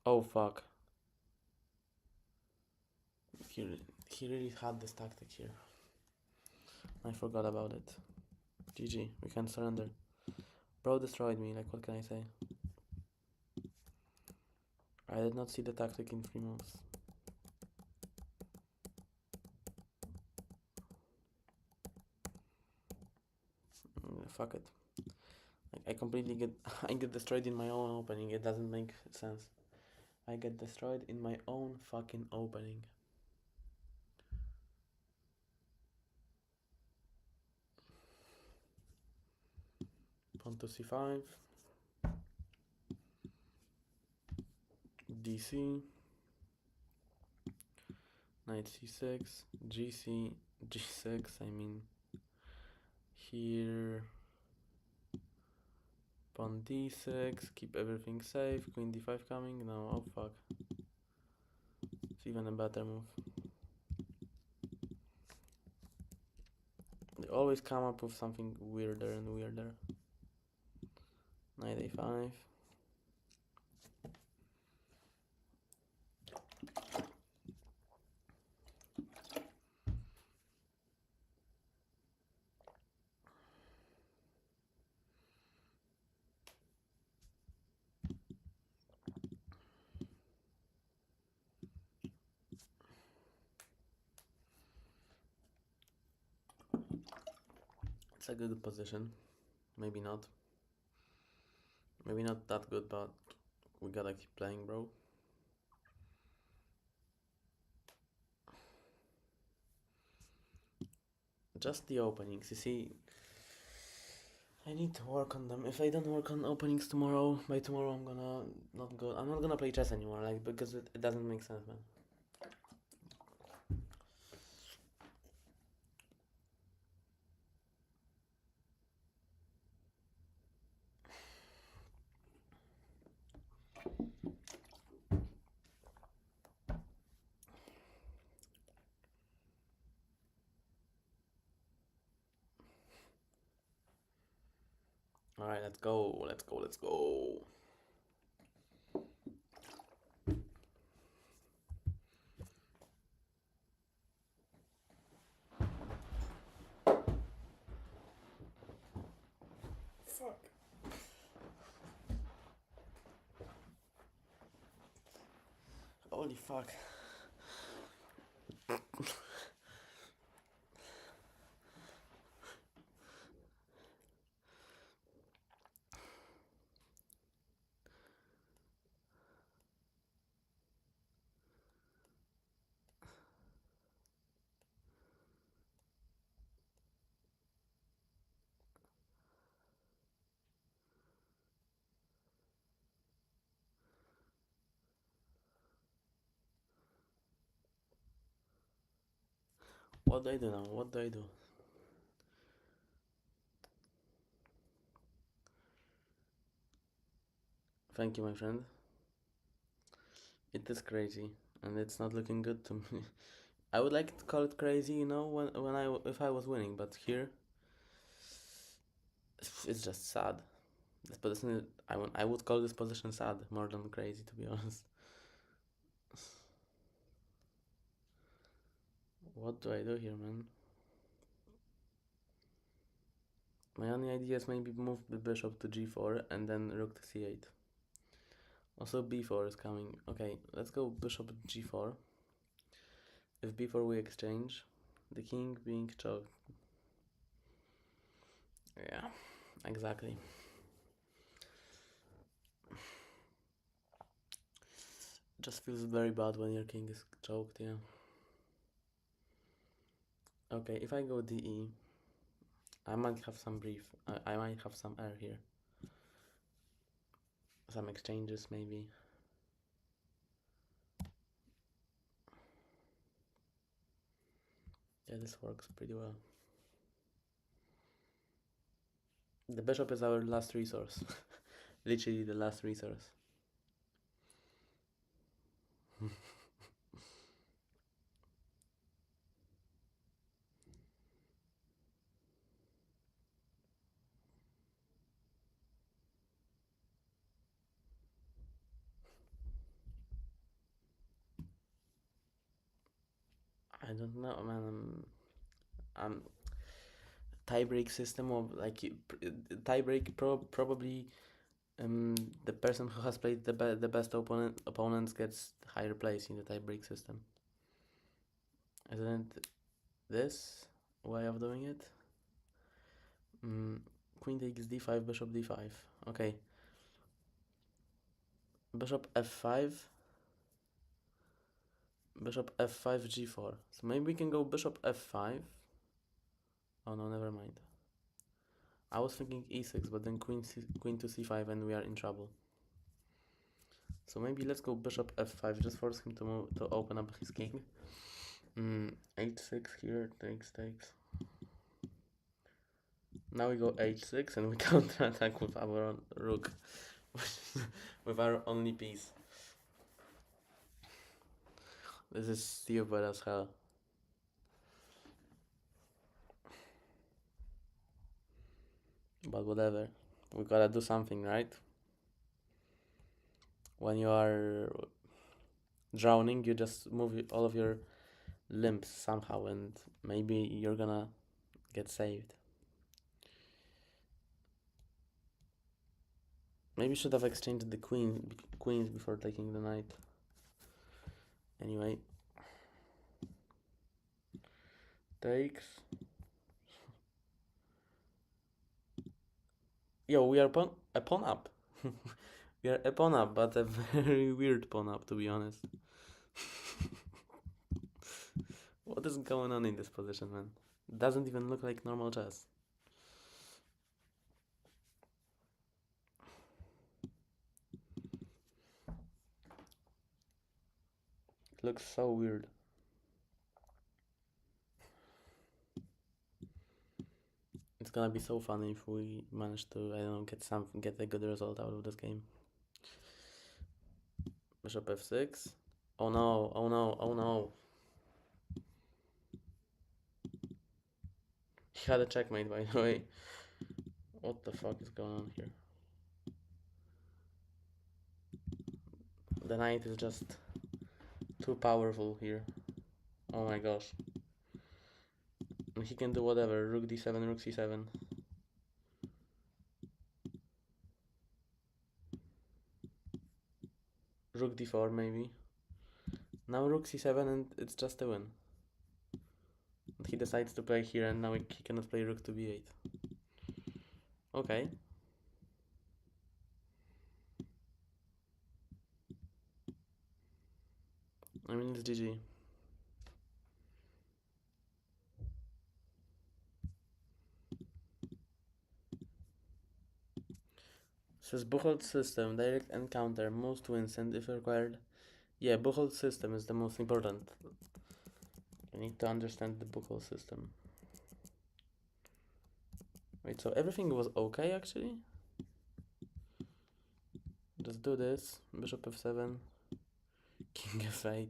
Oh fuck. He he really had this tactic here. I forgot about it. GG. We can surrender. Bro destroyed me. Like, what can I say? I did not see the tactic in 3 moves. Fuck it. Like, I completely get I get destroyed in my own opening. It doesn't make sense. I get destroyed in my own fucking opening. Pawn to c5. DC. Knight c6. GC. G6. I mean, here. Pawn d6. Keep everything safe. Queen d5 coming. No. Oh fuck. It's even a better move. They always come up with something weirder and weirder. Knight a5. It's a good position. Maybe not. Maybe not that good, but we gotta keep playing, bro. Just the openings, you see. I need to work on them. If I don't work on openings tomorrow, by tomorrow I'm gonna not go. I'm not gonna play chess anymore, like, because it doesn't make sense, man. All right, let's go. Let's go. Let's go. Fuck. Holy fuck. What do I do now? What do I do? Thank you, my friend. It is crazy, and it's not looking good to me. I would like to call it crazy, you know, if I was winning, but here it's just sad. This position, I would call this position sad, more than crazy, to be honest. What do I do here, man? My only idea is maybe move the bishop to g4 and then rook to c8. Also b4 is coming. Okay, let's go bishop g4. If b4 we exchange, the king being choked. Yeah, exactly. Just feels very bad when your king is choked, yeah. Okay, if I go DE, I might have some brief. I might have some error here. Some exchanges, maybe. Yeah, this works pretty well. The bishop is our last resource. Literally the last resource. I don't know, man. I'm tie-break system of like tie-break probably the person who has played the best opponents gets higher place in the tie-break system. Isn't this way of doing it? Queen takes d5, bishop d5. Okay. Bishop f5. Bishop f5, g4. So maybe we can go bishop f5. Oh no, never mind. I was thinking e6, but then queen to c5 and we are in trouble. So maybe let's go bishop f5, just force him to open up his king. H6 here, takes. Now we go h6 and we counter-attack with our own rook. With our only piece. This is stupid as hell. But whatever. We gotta do something, right? When you are drowning, you just move all of your limbs somehow and maybe you're gonna get saved. Maybe should have exchanged the queens before taking the knight. Anyway. Takes. Yo, we are a pawn up. We are a pawn up, but a very weird pawn up, to be honest. What is going on in this position, man? Doesn't even look like normal chess. It looks so weird. It's gonna be so funny if we manage to, I don't know, get a good result out of this game. Bishop f6. Oh no, oh no, oh no. He had a checkmate, by the way. What the fuck is going on here? The knight is just too powerful here. Oh my gosh. And he can do whatever. Rook d7, rook c7. Rook d4 maybe. Now rook c7 and it's just a win. And he decides to play here and now he cannot play rook to b8. Okay. I mean, it's GG. Says Buchholz system, direct encounter, most wins, and if required. Yeah, Buchholz system is the most important. You need to understand the Buchholz system. Wait, so everything was okay actually? Just do this. Bishop f7. King f8.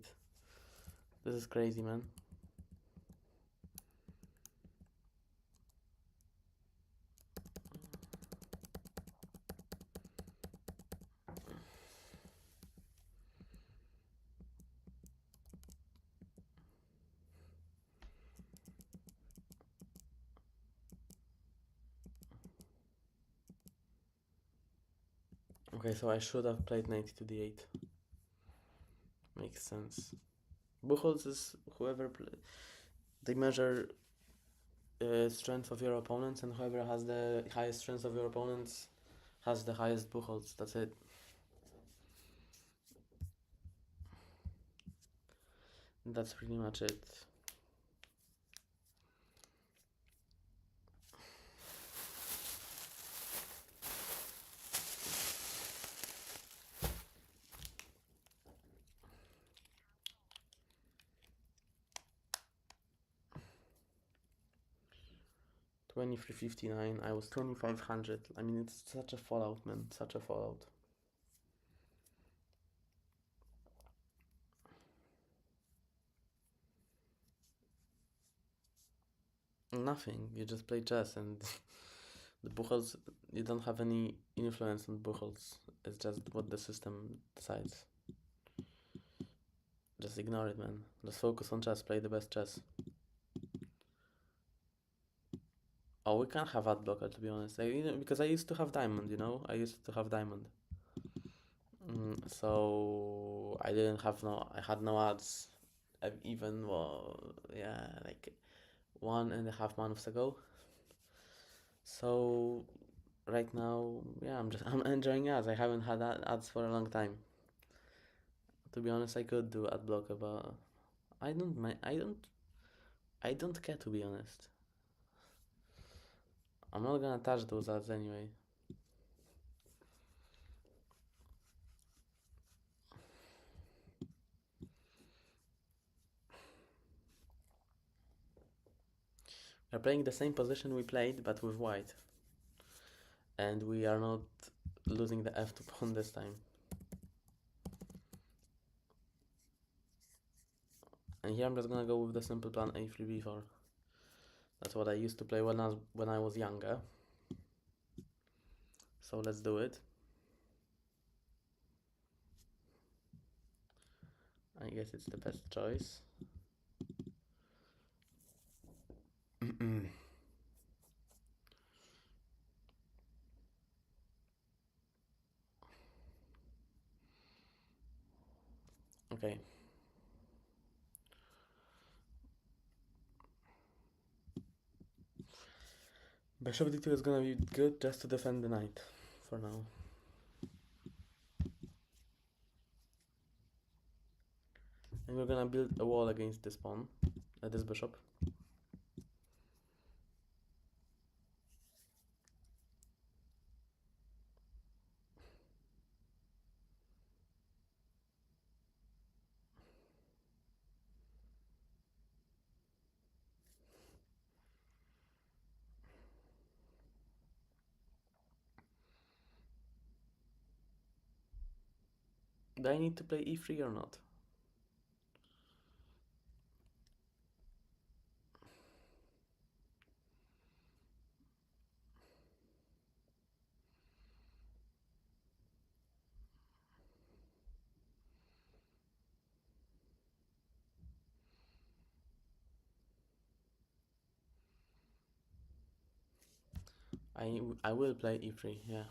This is crazy, man. Okay, so I should have played knight to d8. Makes sense. Buchholz is whoever they measure strength of your opponents, and whoever has the highest strength of your opponents has the highest Buchholz. That's it. That's pretty much it. $23.59. I was 2,500. I mean, it's such a fallout, man. Such a fallout. Nothing. You just play chess, and the Buchholz. You don't have any influence on Buchholz. It's just what the system decides. Just ignore it, man. Just focus on chess. Play the best chess. Oh, we can't have ad blocker, to be honest. Because I used to have diamond, you know? I used to have diamond. So I didn't have I had no ads. Even, well, yeah, like 1.5 months ago. So right now, yeah, I'm enjoying ads. I haven't had ads for a long time. To be honest, I could do ad blocker, but I don't mind. I don't care, to be honest. I'm not gonna touch those ads anyway. We're playing the same position we played, but with white. And we are not losing the f2 pawn this time. And here I'm just gonna go with the simple plan a3 b4. That's what I used to play when I was younger. So let's do it. I guess it's the best choice. Okay. Bishop d2 is gonna be good just to defend the knight for now. And we're gonna build a wall against this pawn, this bishop. Do I need to play e3 or not? I will play e3, yeah.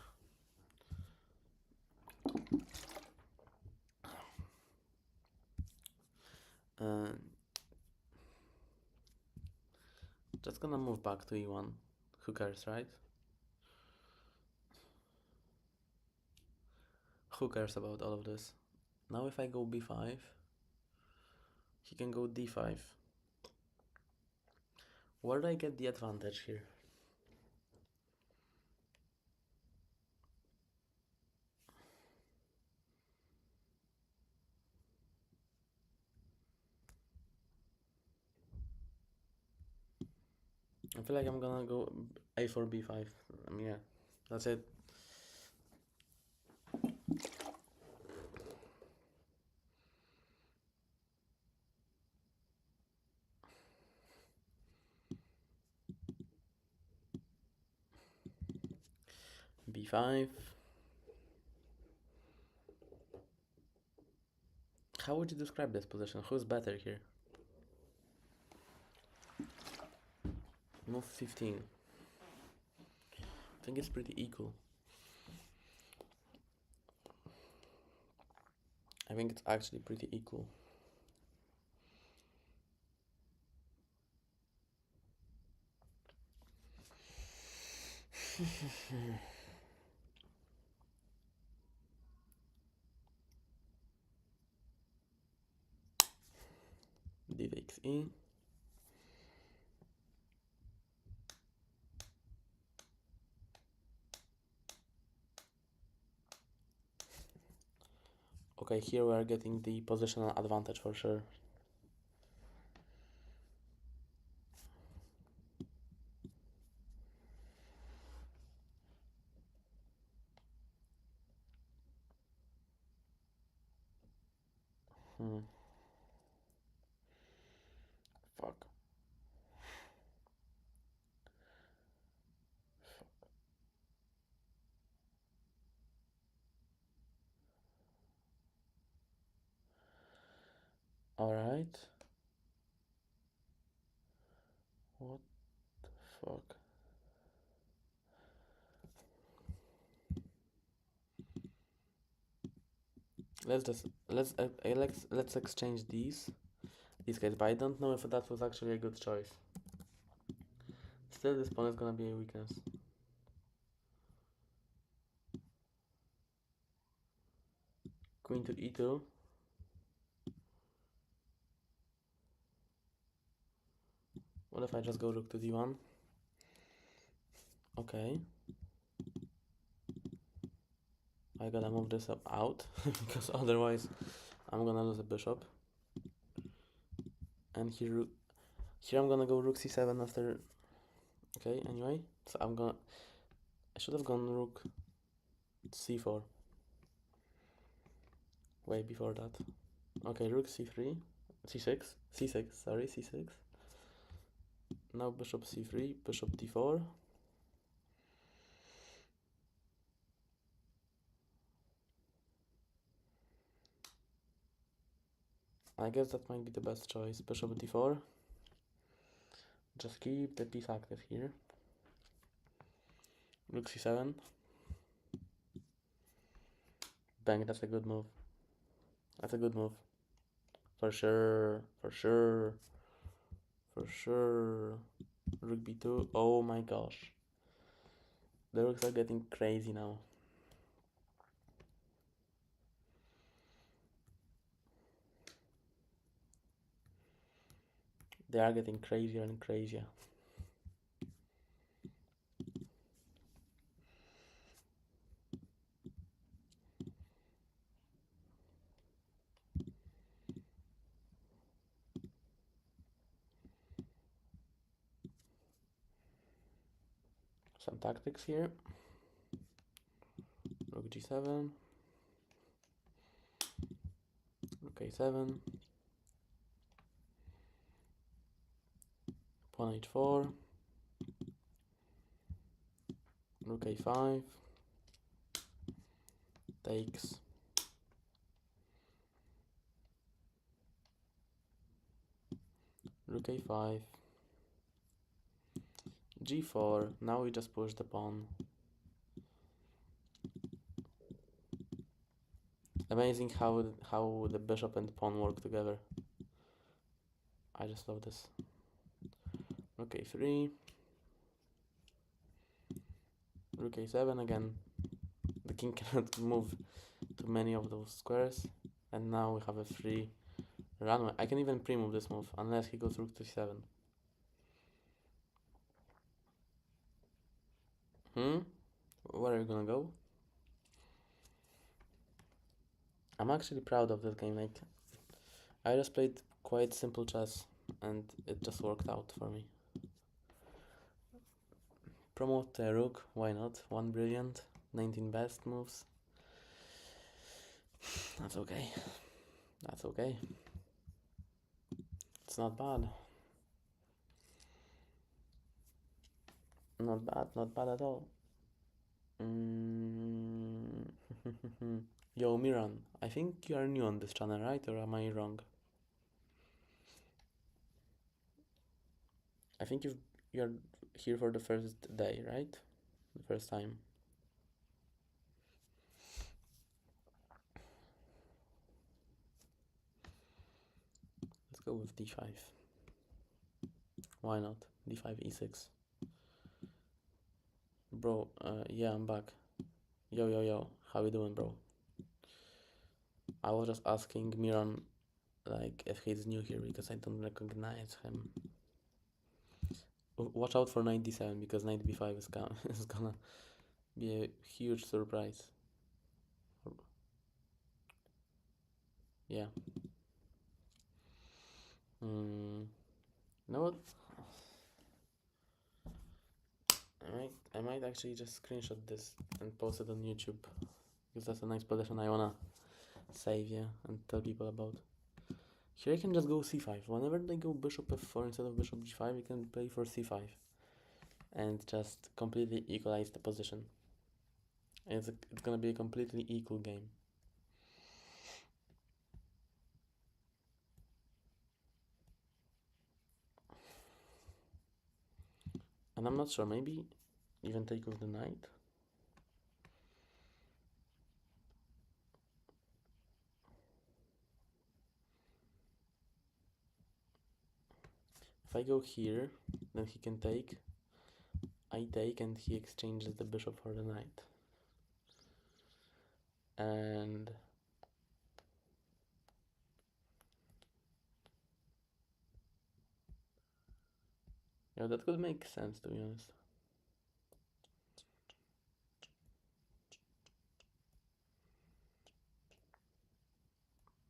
Just gonna move back to e1. Who cares, right? Who cares about all of this? Now if I go b5, he can go d5. Where do I get the advantage here? I feel like I'm gonna go a4 b5. I mean, yeah, that's it. b5. How would you describe this position? Who's better here? Move 15. I think it's pretty equal. I think it's actually pretty equal. D takes E. Okay, here we are getting the positional advantage for sure. Fuck. Alright. What the fuck? Let's exchange these guys, but I don't know if that was actually a good choice. Still, this pawn is gonna be a weakness. Queen to E2. What if I just go rook to D1? Okay. I gotta move this up out because otherwise I'm gonna lose a bishop. And here I'm gonna go rook c7 after. Okay, anyway, so I should have gone rook c4 way before that. Okay, rook c3, c6, sorry, c6. Now bishop c3, bishop d4. I guess that might be the best choice. Bishop d4. Just keep the piece active here. Rook c7. Bang, that's a good move. That's a good move. For sure, for sure, for sure. Rook b2. Oh my gosh. The rooks are getting crazy now. They are getting crazier and crazier. Some tactics here. Rook g7. Rook a7. Pawn h4. Rook a5. Takes. Rook a5. g4. Now we just push the pawn. Amazing how the bishop and pawn work together. I just love this. Rook a3. Rook a7 again. The king cannot move to many of those squares. And now we have a free runway. I can even pre-move this move unless he goes rook to c7. Where are you gonna go? I'm actually proud of this game. Like, I just played quite simple chess and it just worked out for me. Promote the rook, why not? 1 brilliant, 19 best moves. That's okay. That's okay. It's not bad. Not bad, not bad at all. Yo, Miran, I think you are new on this channel, right? Or am I wrong? I think you're here for the first day, right? The first time. Let's go with d5. Why not? d5, e6. Bro, yeah, I'm back. Yo, how you doing, bro? I was just asking Miran, like, if he's new here because I don't recognize him. Watch out for knight d7 because knight b5 is gonna be a huge surprise. Yeah. You know what? I might actually just screenshot this and post it on YouTube because that's a nice position I wanna save, yeah, and tell people about. Here I can just go c5. Whenever they go bishop f4 instead of bishop g5, you can play for c5 and just completely equalize the position. It's gonna be a completely equal game. And I'm not sure, maybe even take with the knight. If I go here, then he can take, I take, and he exchanges the bishop for the knight. And yeah, that could make sense, to be honest.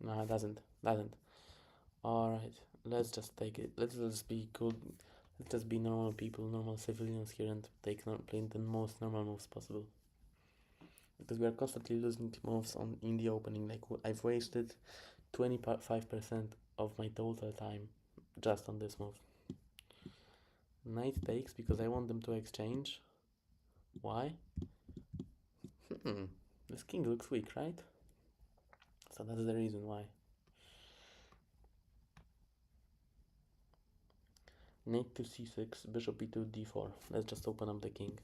No, it doesn't. Alright, let's just take it. Let's just be good. Let's just be normal people, normal civilians here and play the most normal moves possible. Because we are constantly losing moves in the opening. Like, I've wasted 25% of my total time just on this move. Knight takes because I want them to exchange. Why? This king looks weak, right? So that's the reason why. Knight to c6, bishop e2, d4. Let's just open up the king.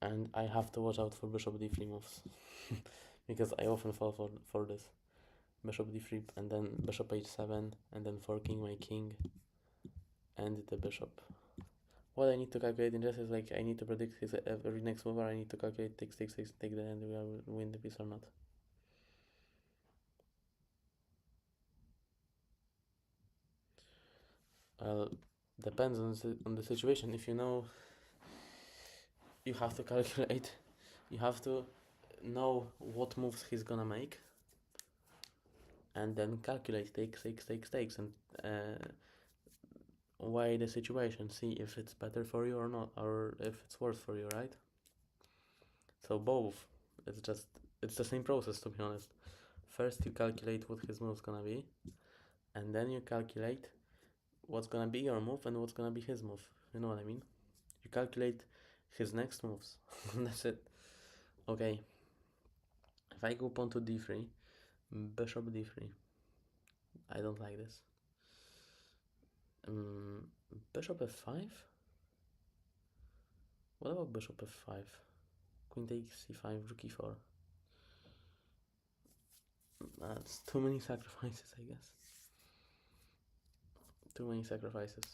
And I have to watch out for bishop d3 moves. Because I often fall for this. Bishop d3 and then bishop h7 and then forking my king and the bishop. What I need to calculate in this is like I need to predict his every next move, or I need to calculate take the end, we will win the piece or not. Well, depends on the situation. If you know, you have to calculate. You have to know what moves he's gonna make, and then calculate takes, and weigh the situation. See if it's better for you or not, or if it's worse for you, right? So both. It's the same process, to be honest. First you calculate what his move's gonna be, and then you calculate what's gonna be your move and what's gonna be his move. You know what I mean? You calculate his next moves. That's it. Okay. If I go pawn to d3, bishop d3. I don't like this. Bishop f5? What about bishop f5? Queen takes c5, rook e4. That's too many sacrifices, I guess. Too many sacrifices.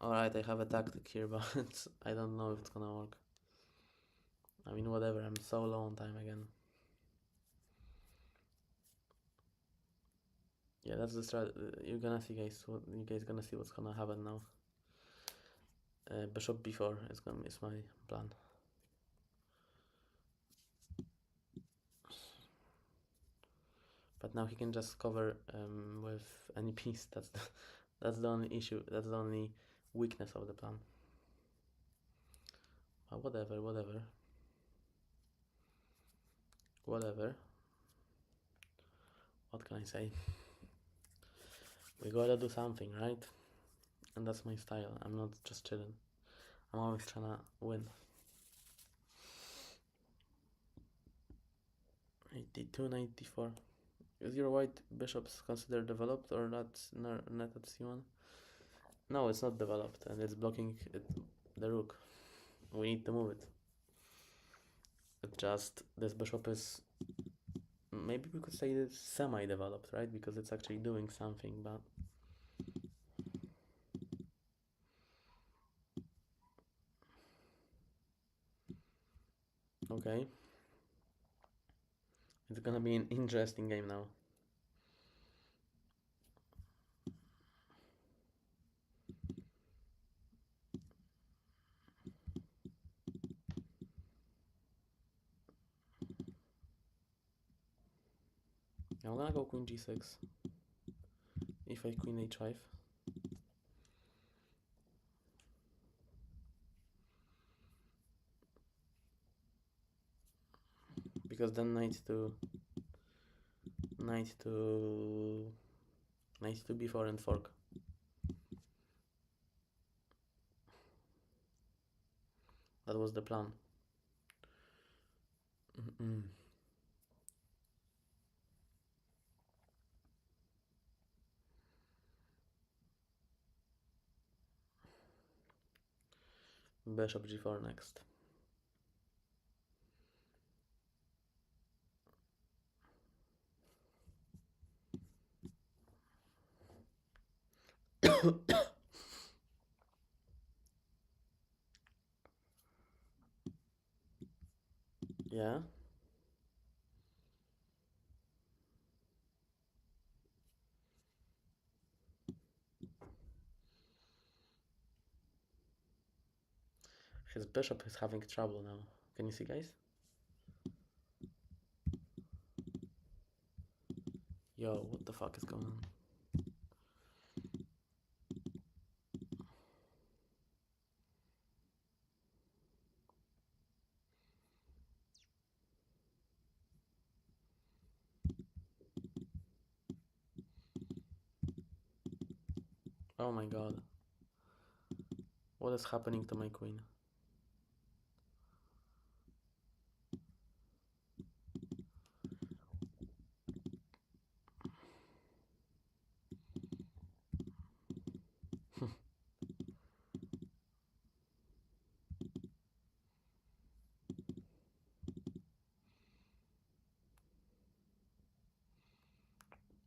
Alright, I have a tactic here, but I don't know if it's gonna work. I mean, whatever, I'm so low on time again. Yeah, that's the strat. You're gonna see, guys. You guys gonna see what's gonna happen now. Bishop b4 is my plan. But now he can just cover with any piece. That's the only issue. That's the only weakness of the plan. But whatever. What can I say? We gotta do something, right? And that's my style. I'm not just chilling. I'm always trying to win. 82, 94. Is your white bishops considered developed or not at c1? No, it's not developed, and it's blocking the rook. We need to move it. It just this bishop is, maybe we could say it's semi-developed, right? Because it's actually doing something, but okay. It's gonna be an interesting game now. I'm gonna go queen g6, e5, queen h5. Because then knight to b4 and fork. That was the plan. Bishop g4 next. Yeah. His bishop is having trouble now. Can you see, guys? Yo, what the fuck is going on? Oh my god. What is happening to my queen?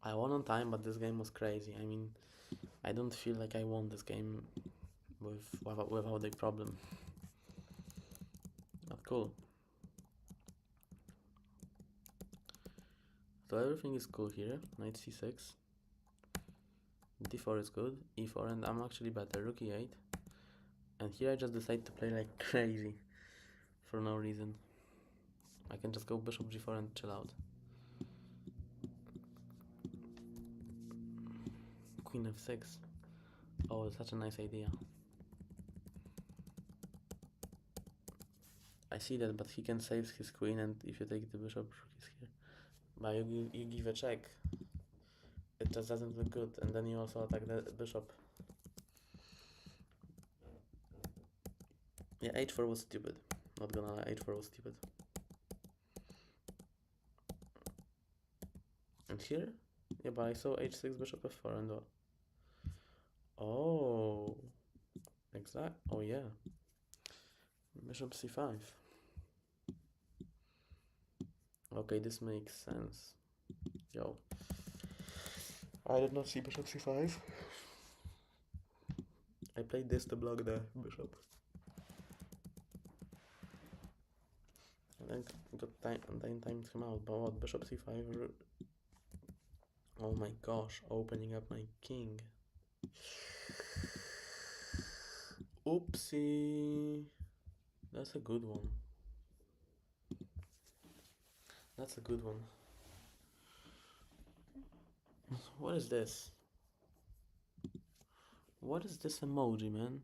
I won on time, but this game was crazy. I mean, I don't feel like I won this game without a problem. But cool. So everything is cool here. Knight c6. d4 is good. e4, and I'm actually better. Rook e8. And here I just decide to play like crazy. For no reason. I can just go bishop g4 and chill out. Queen f6. Oh, it's such a nice idea. I see that, but he can save his queen, and if you take the bishop, rook is here. But you give a check. It just doesn't look good, and then you also attack the bishop. Yeah, h4 was stupid. Not gonna lie, h4 was stupid. And here? Yeah, but I saw h6, bishop f4, and what? Oh, exact. Oh yeah, bishop c5. Okay, this makes sense. Yo, I did not see bishop c5. I played this to block the bishop. And then got time and then timed him out. But what, bishop c5? Oh my gosh, opening up my king. Oopsie. That's a good one. That's a good one. What is this? What is this emoji, man?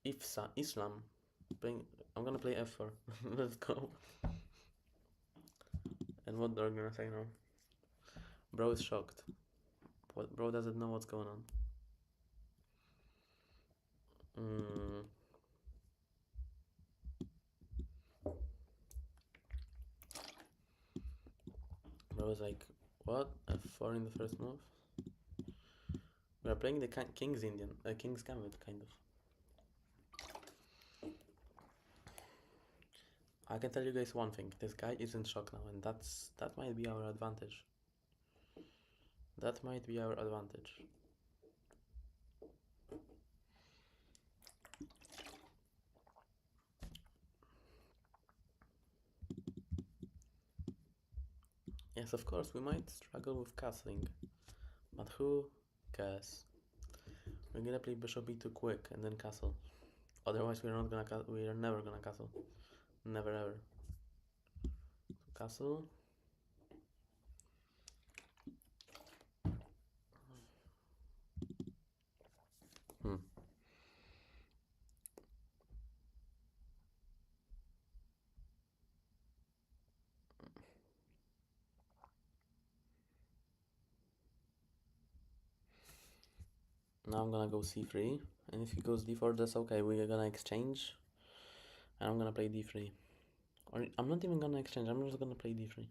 Islam. I'm gonna play f4. Let's go. And what they're gonna say now? Bro is shocked. What? Bro doesn't know what's going on. Bro is like, what? F4 in the first move? We are playing the King's Gambit, kind of. I can tell you guys one thing. This guy is in shock now, and that might be our advantage. That might be our advantage. Yes, of course, we might struggle with castling, but who cares? We're gonna play bishop e2 quick and then castle. Otherwise, we are never gonna castle. Never ever. Castle. Hmm. Now I'm gonna go c3, and if he goes d4, that's okay. We're gonna exchange, and I'm gonna play d3. Or I'm not even gonna exchange. I'm just gonna play d3.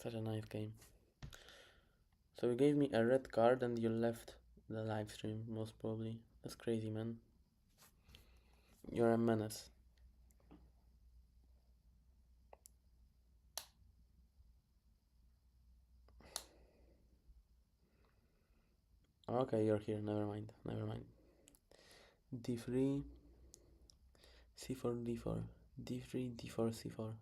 Such a nice game. So you gave me a red card and you left the live stream, most probably. That's crazy, man. You're a menace. Okay, you're here. Never mind. Never mind. d3, c4, d4, d3, d4, c4.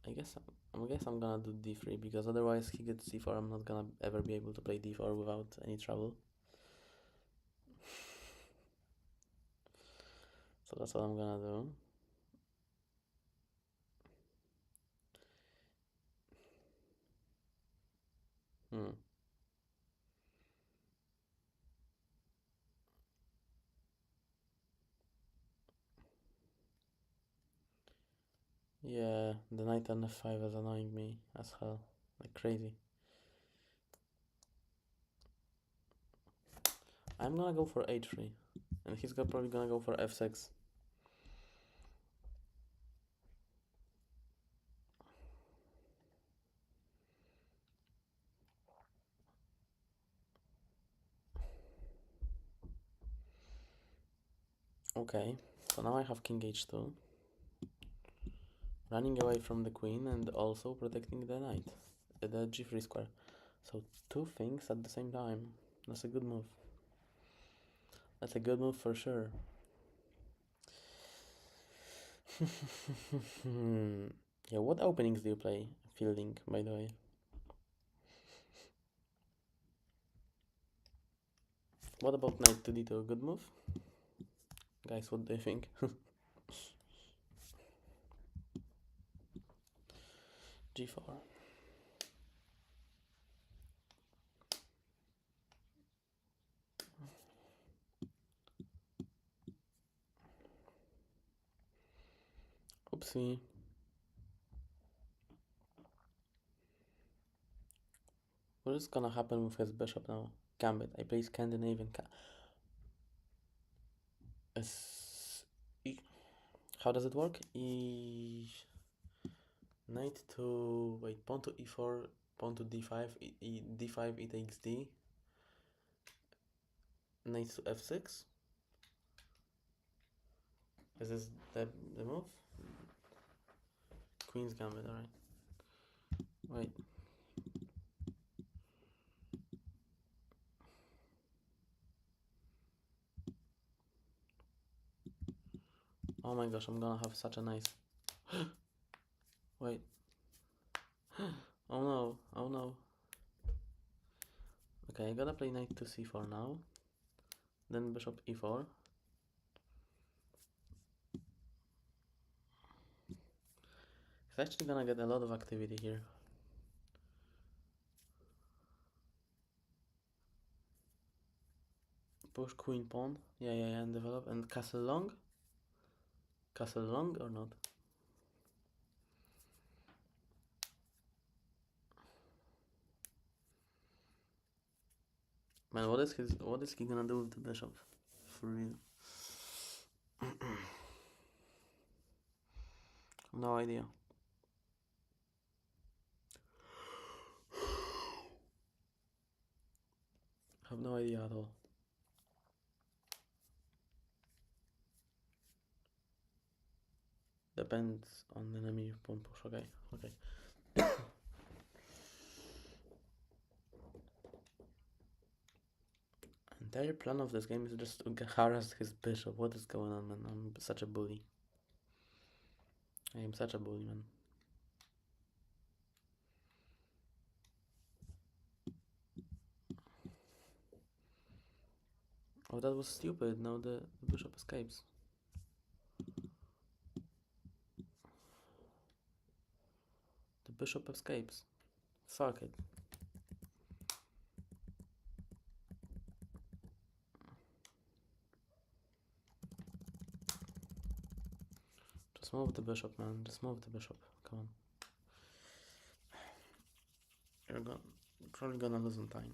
I guess I'm gonna do d3 because otherwise he gets c4. I'm not gonna ever be able to play d4 without any trouble. So that's what I'm gonna do. Yeah, the knight on f5 is annoying me as hell. Like crazy. I'm gonna go for h3. And he's probably gonna go for f6. Okay, so now I have king h2. Running away from the queen and also protecting the knight. The g3 square. So two things at the same time. That's a good move. That's a good move for sure. Yeah, what openings do you play fielding, by the way? What about knight to d2? Good move? Guys, what do you think? g4. Oopsie. What is gonna happen with his bishop now? Gambit. I play Scandinavian. How does it work? Knight to pawn to e4, pawn to d5, d5 e takes d. Knight to f6. Is this the move? Queen's Gambit. All right. Wait. Oh my gosh, I'm gonna have such a nice. Wait. Oh no. Oh no. Okay, I gotta play knight to c4 now. Then bishop e4. He's actually gonna get a lot of activity here. Push queen pawn. Yeah, and develop. And castle long? Castle long or not? Man, what is he gonna do with the bishop? For real. No idea. Have no idea at all. Depends on the enemy pawn push. Okay, okay. Entire plan of this game is just to harass his bishop. What is going on, man? I'm such a bully. I am such a bully, man. Oh, that was stupid. Now the bishop escapes. The bishop escapes. Fuck it. Just move the bishop, man. Just move the bishop. Come on. You're probably gonna lose in time.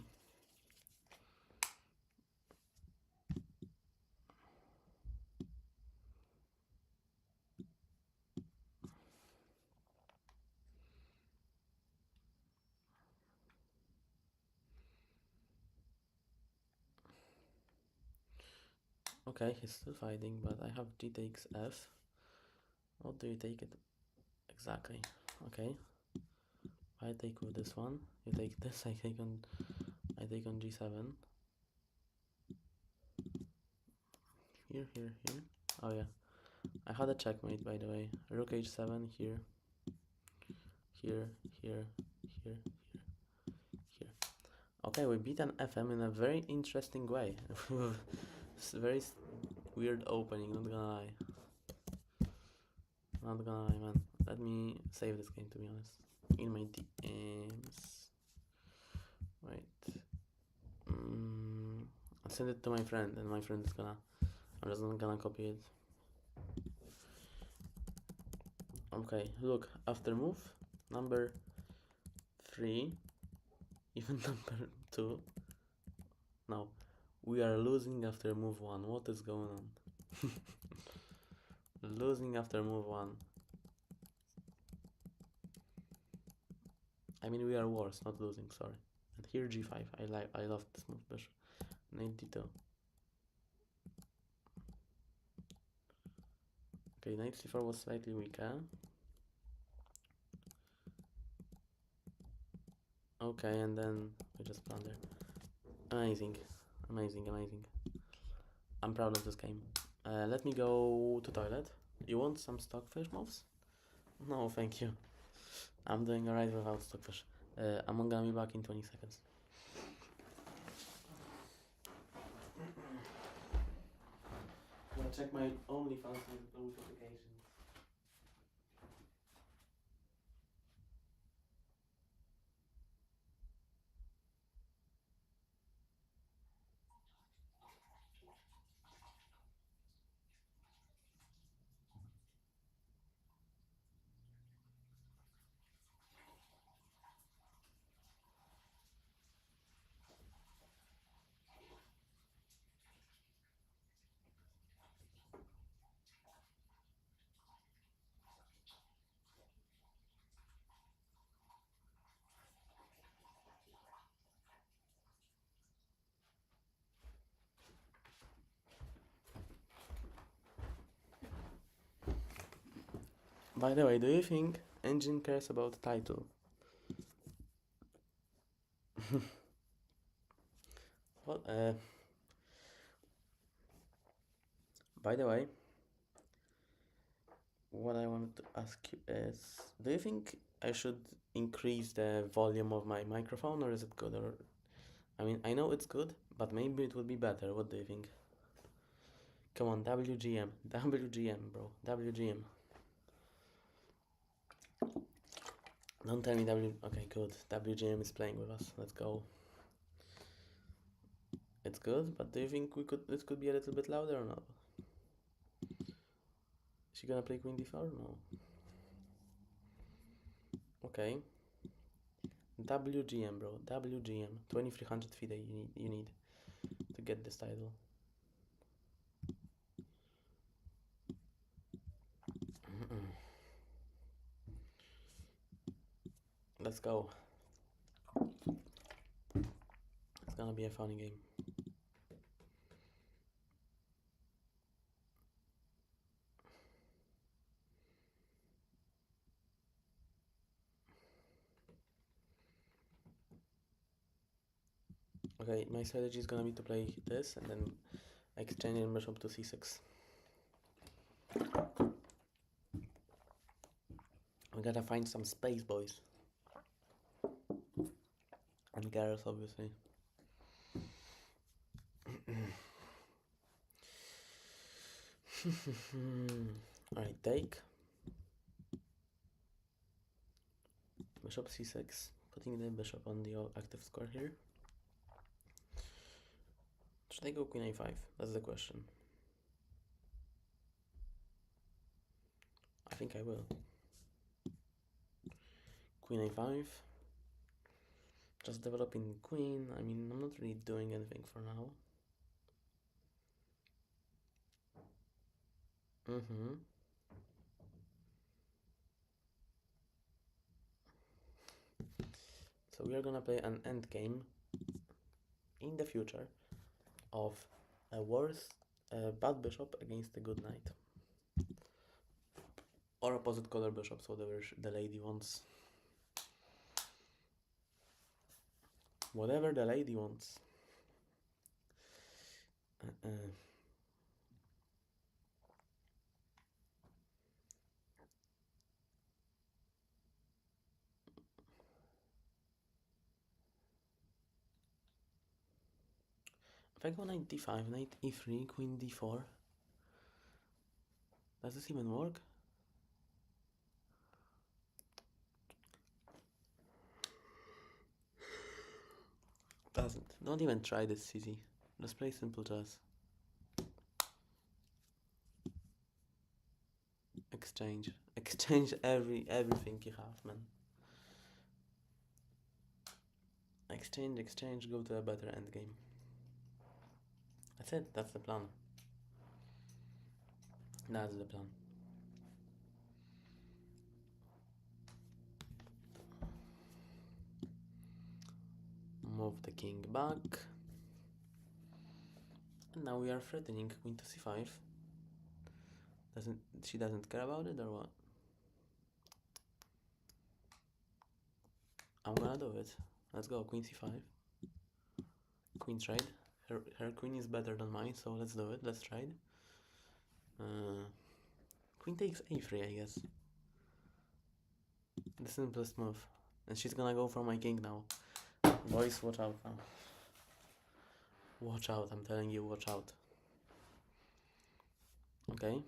Okay, he's still fighting, but I have g takes f. What do you take it exactly? Okay. I take with this one. You take this. I take on g7. Here. Oh yeah. I had a checkmate, by the way. Rook h7 here. Here. Okay, we beat an FM in a very interesting way. It's a very weird opening, not gonna lie. Not gonna lie, man. Let me save this game, to be honest. In my DMs. Wait. I'll send it to my friend, and my friend is gonna... I'm just not gonna copy it. Okay, look. After move number 3, even number 2. No. We are losing after move 1. What is going on? Losing after move 1. I mean, we are worse, not losing, sorry. And here g5. I love this move, bishop. Knight d2. Okay, knight c4 was slightly weaker. Okay, and then we just blunder. Amazing. I'm proud of this game. Let me go to toilet. You want some stockfish moves? No, thank you. I'm doing alright without stockfish. I'm gonna be back in 20 seconds. I'm gonna check my OnlyFans notifications. By the way, do you think Engine cares about the title? What? By the way, what I wanted to ask you is, do you think I should increase the volume of my microphone, or is it good? Or, I mean, I know it's good, but maybe it would be better. What do you think? Come on, WGM, bro, WGM. Don't tell me Okay, good. WGM is playing with us. Let's go. It's good, but do you think this could be a little bit louder or not? Is she gonna play Queen d4? No. Okay. WGM, bro. WGM. 2300 FIDE you need to get this title. Let's go. gonna be a funny game. Okay, my strategy is gonna be to play this and then exchange bishop to c6. We gotta find some space, boys. And girls, obviously. Alright, take. Bishop c6, putting the bishop on the active square here. Should I go queen a5? That's the question. I think I will. Queen a5. Just developing queen. I mean, I'm not really doing anything for now. So we are gonna play an endgame in the future of a bad bishop against a good knight. Or opposite color bishops, whatever the lady wants. Whatever the lady wants. If I go knight d5, knight e3, queen d4, does this even work? Doesn't. Don't even try this, CZ. Just play simple chess. Exchange. Exchange everything you have, man. Exchange, go to a better endgame. That's it, that's the plan. That's the plan. Move the king back. And now we are threatening queen to c5. She doesn't care about it, or what? I'm gonna do it. Let's go, queen c5. Queen trade. Her queen is better than mine, so let's do it. Let's trade. Queen takes a3, I guess. The simplest move. And she's gonna go for my king now. Boys, watch out now. Watch out, I'm telling you, watch out. Okay,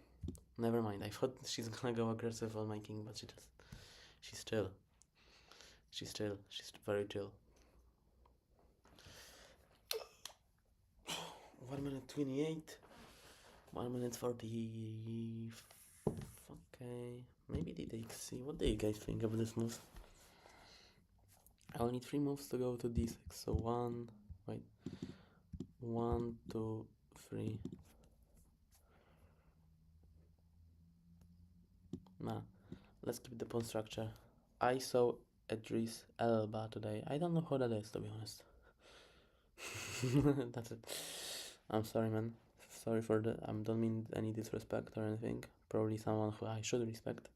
never mind. I thought she's gonna go aggressive on my king, but she's chill. She's very chill. 1 minute 28. 1 minute 40. Okay, maybe they take c. What do you guys think of this move? I'll need 3 moves to go to d6. So 1, 2, 3. Nah, let's keep the pawn structure. I saw Idris Elba today. I don't know who that is, to be honest. That's it. I'm sorry, man. Sorry for the. I don't mean any disrespect or anything. Probably someone who I should respect,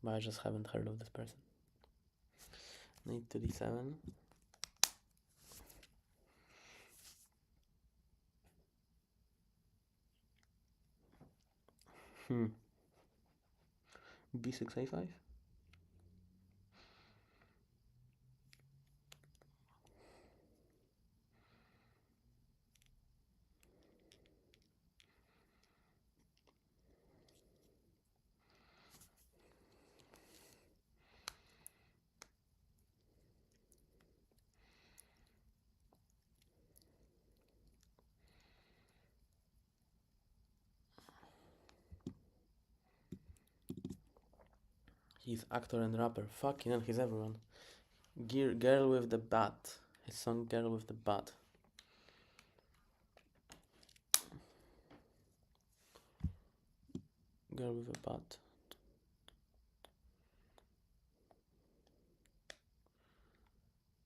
but I just haven't heard of this person. Knight to d7. b6 a5. He's actor and rapper. Fucking hell, he's everyone. Girl with the bat. His song Girl with the Bat. Girl with a bat.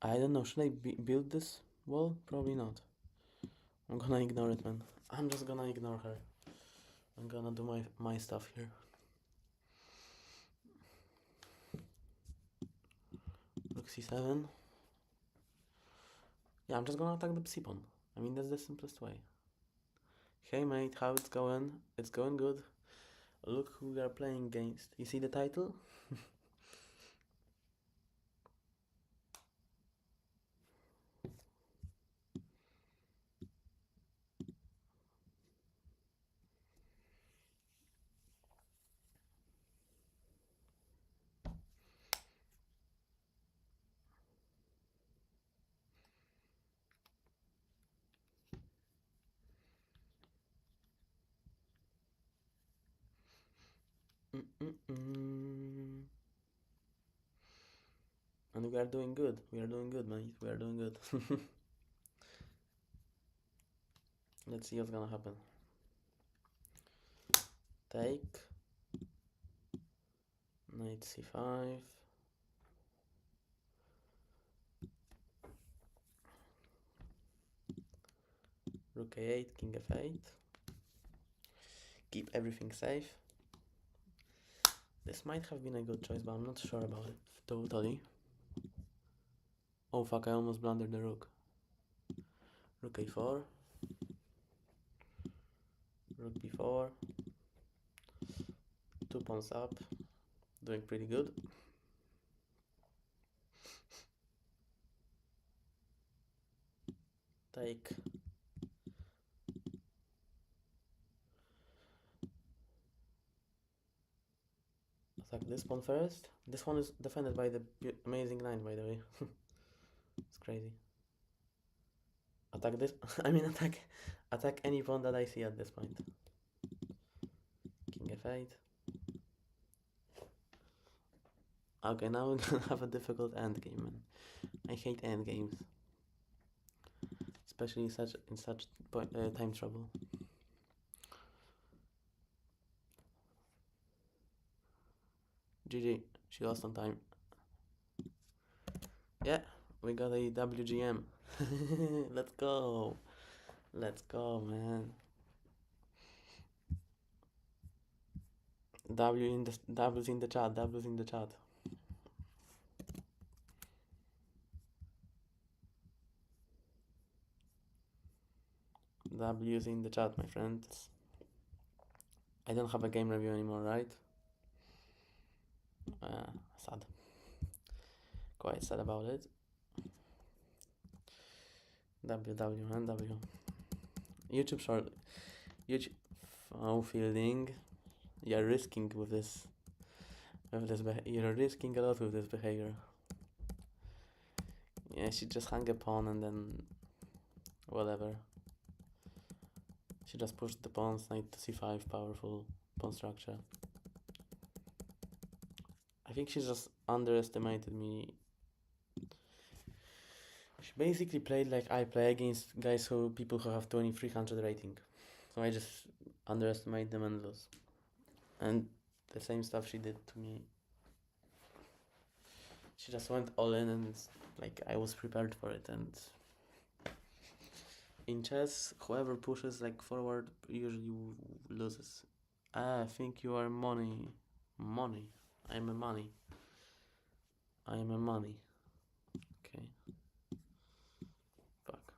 I don't know, should I build this? Well, probably not. I'm gonna ignore it, man. I'm just gonna ignore her. I'm gonna do my stuff here. Rook c7. Yeah, I'm just gonna attack the c-pawn. I mean, that's the simplest way. Hey mate, how it's going? It's going good. Look who we are playing against. You see the title? Mm-mm-mm. And we are doing good. We are doing good, mate. We are doing good. Let's see what's gonna happen. Take. Knight c5. Rook a8, king f8. Keep everything safe. This might have been a good choice, but I'm not sure about it totally. Oh fuck, I almost blundered the rook. Rook a4. Rook b4. 2 pawns up. Doing pretty good. Take. Attack this pawn first. This one is defended by the amazing knight, by the way. It's crazy. Attack this. I mean, attack any pawn that I see at this point. King f8. Okay, now we're gonna have a difficult endgame, man. I hate endgames, especially in such time trouble. GG. She lost on time. Yeah, we got a WGM. Let's go. Let's go, man. W's in the chat. W's in the chat. W's in the chat, my friends. I don't have a game review anymore, right? Sad. Quite sad about it. W, man, W. YouTube short. YouTube. Oh, fielding. You're risking with this. You're risking a lot with this behavior. Yeah, she just hung a pawn and then whatever. She just pushed the pawns, knight to c5, powerful pawn structure. I think she just underestimated me. She basically played like I play against people who have 2300 rating. So I just underestimate them and lose. And the same stuff she did to me. She just went all in and like I was prepared for it. And in chess, whoever pushes like forward usually loses. I think you are money. Money. I'm a money. I am a money. Okay. Fuck.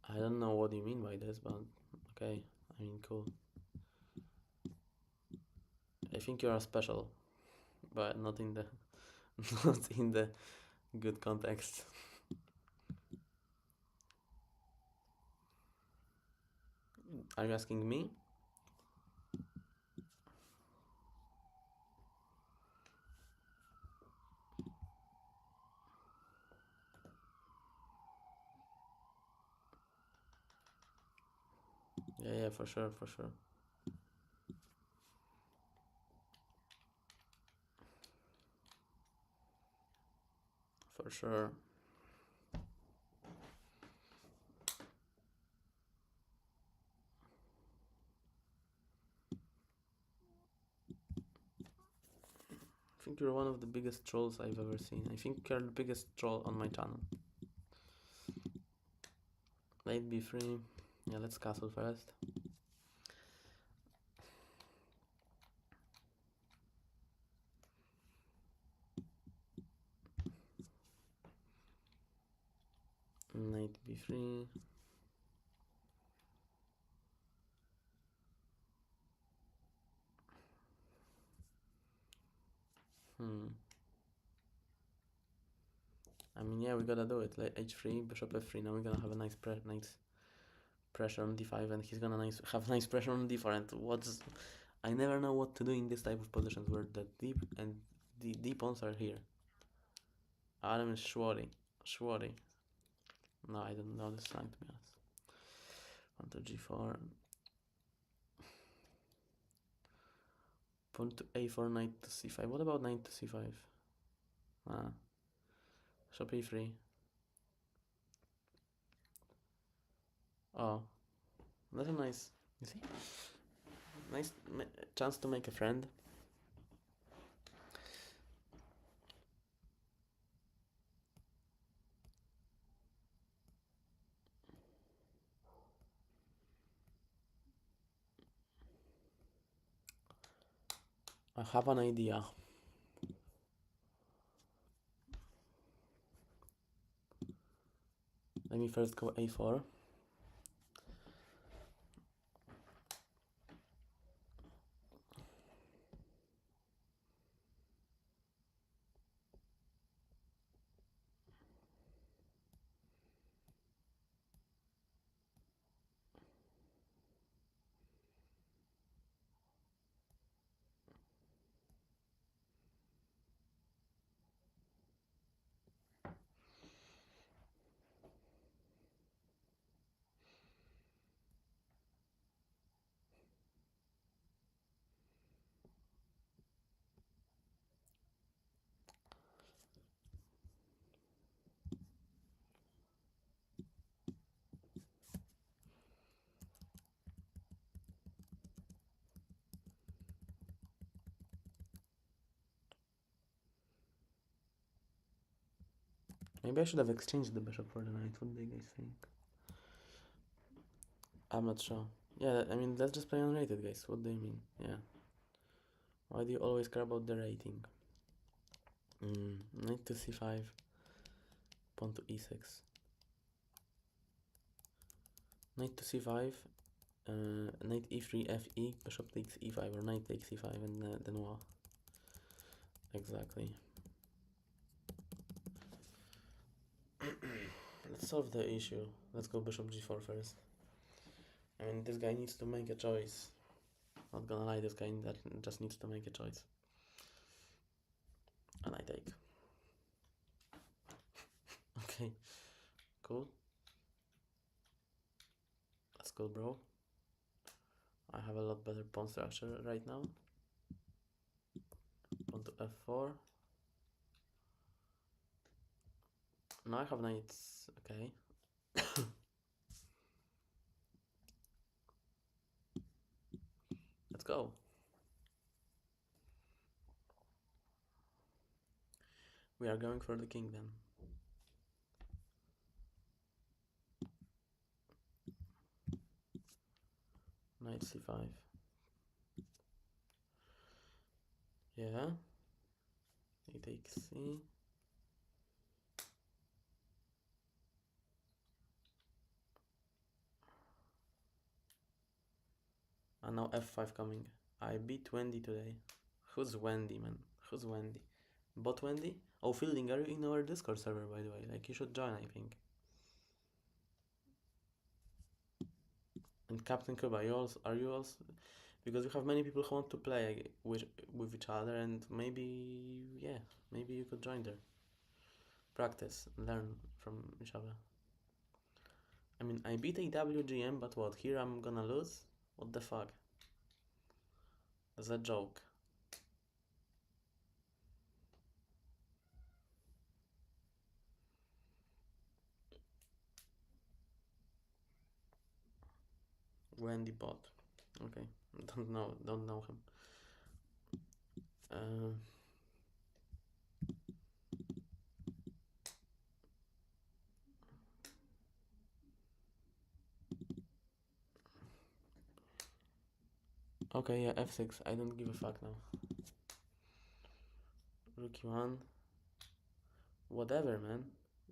I don't know what you mean by this, but okay. I mean, cool. I think you are special, but not in the not in the good context. Are you asking me? Yeah, for sure, for sure. For sure. I think you're one of the biggest trolls I've ever seen. I think you're the biggest troll on my channel. Played b3. Yeah, let's castle first. Knight b3. I mean, yeah, we gotta do it. Like h3, bishop f3. Now we're gonna have a nice pressure on d5, and he's gonna have nice pressure on d4. And I never know what to do in this type of positions where the deep and the deep pawns are here. Adam is Schwarty. No, I don't know this line, to be honest. On to g4. Pawn to a4, knight to c5. What about knight to c5? Ah. Bishop e3. Oh. That's a nice, you see? Nice chance to make a friend. I have an idea. Let me first go a4. Maybe I should have exchanged the bishop for the knight. What do you guys think? I'm not sure. Yeah, I mean, let's just play unrated, guys. What do you mean? Yeah. Why do you always care about the rating? Knight to c5. Pawn to e6. Knight to c5. Knight e3, fe. Bishop takes e5 or knight takes e5 and then what? Exactly. Let's solve the issue. Let's go bishop g4 first. I mean, this guy needs to make a choice. Not gonna lie, this guy just needs to make a choice. And I take. Okay, cool. Let's go, bro. I have a lot better pawn structure right now. Pawn to f4. Now I have knights. Okay. Let's go. We are going for the king then. Knight c5. Yeah. He takes c. And now f5 coming. I beat Wendy today. Who's Wendy, man? Who's Wendy? Bot Wendy? Oh, Fielding, are you in our Discord server, by the way? Like, you should join, I think. And Captain Kuba, are you also? Because we have many people who want to play with each other, and maybe, yeah, maybe you could join there. Practice, learn from each other. I mean, I beat AWGM, but what? Here I'm gonna lose? What the fuck? That's a joke. Wendy bot. Okay, don't know him. Okay, yeah, f6. I don't give a fuck now. Rook e1. Whatever, man.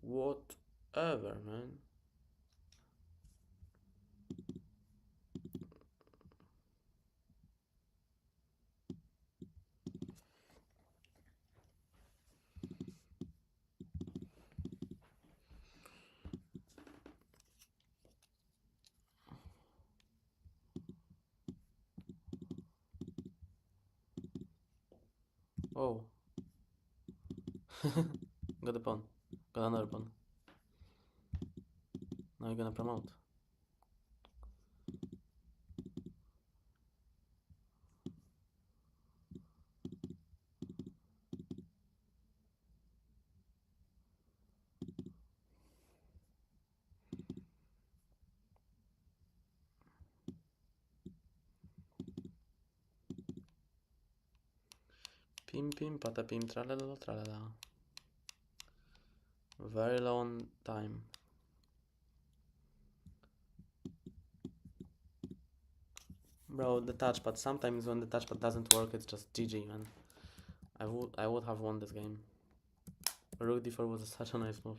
Whatever, man. Oh. Got a pawn. Got another pawn. Now you're gonna promote. Pim pim patapim tralala tralala. Very long time. Bro, the touchpad. Sometimes when the touchpad doesn't work, it's just GG, man. I would have won this game. Rook d4 was such a nice move.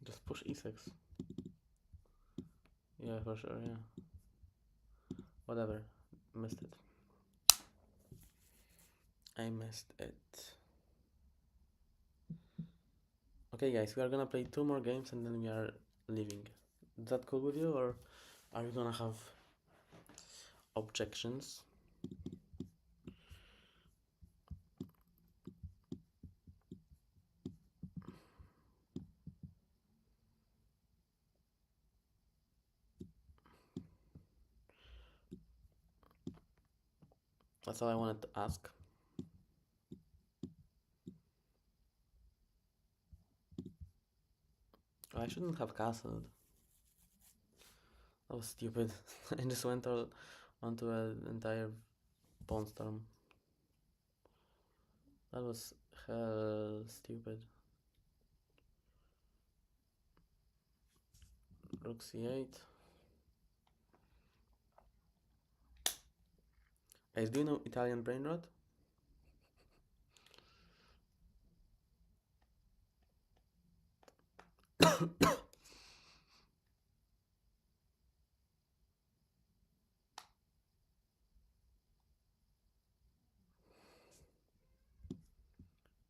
Just push e6. Yeah, for sure, yeah. Whatever. Missed it. I missed it. Okay, guys, we are gonna play 2 more games and then we are leaving. Is that cool with you, or are you gonna have objections? That's all I wanted to ask. Oh, I shouldn't have castled. That was stupid. I just went all onto an entire pawn storm. That was hell stupid. Rook c8. Guys, do you know Italian brain rot?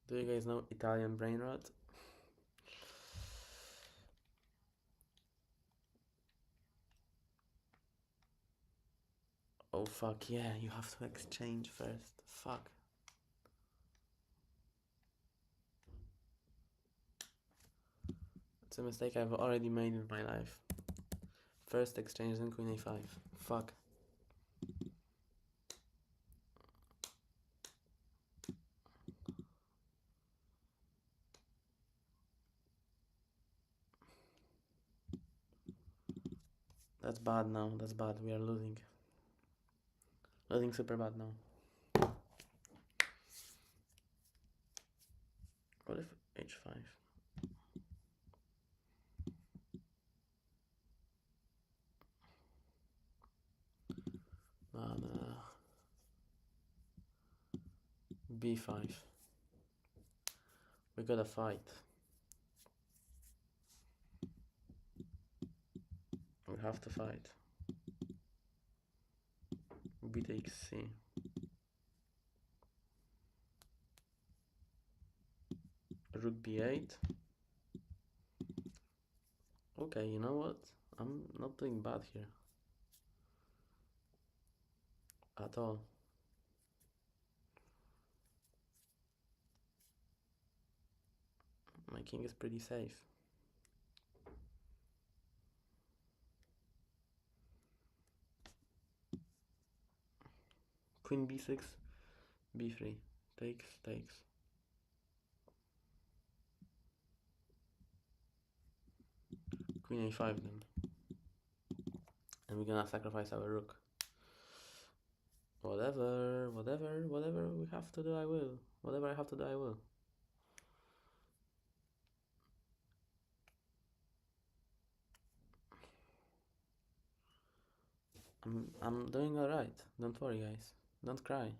Do you guys know Italian brain rot? Oh fuck, yeah, you have to exchange first. Fuck. It's a mistake I've already made in my life. First exchange, then queen a5. Fuck. That's bad now, that's bad. We are losing. Losing super bad now. What if h5? No. b5. We gotta fight. We have to fight. B takes c. Rook b8. Okay, you know what? I'm not doing bad here. At all. My king is pretty safe. Queen b6, b3. Takes. Queen a5 then. And we're gonna sacrifice our rook. Whatever we have to do, I will. Whatever I have to do, I will. I'm doing alright. Don't worry, guys. Don't cry.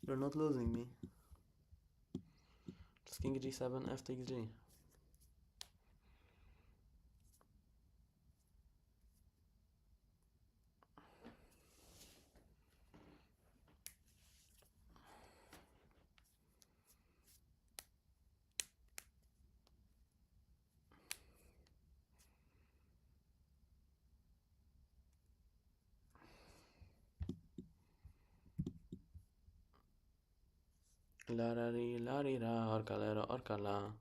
You're not losing me. Just king g7, f takes g. La ri ra, orcalero, orcala.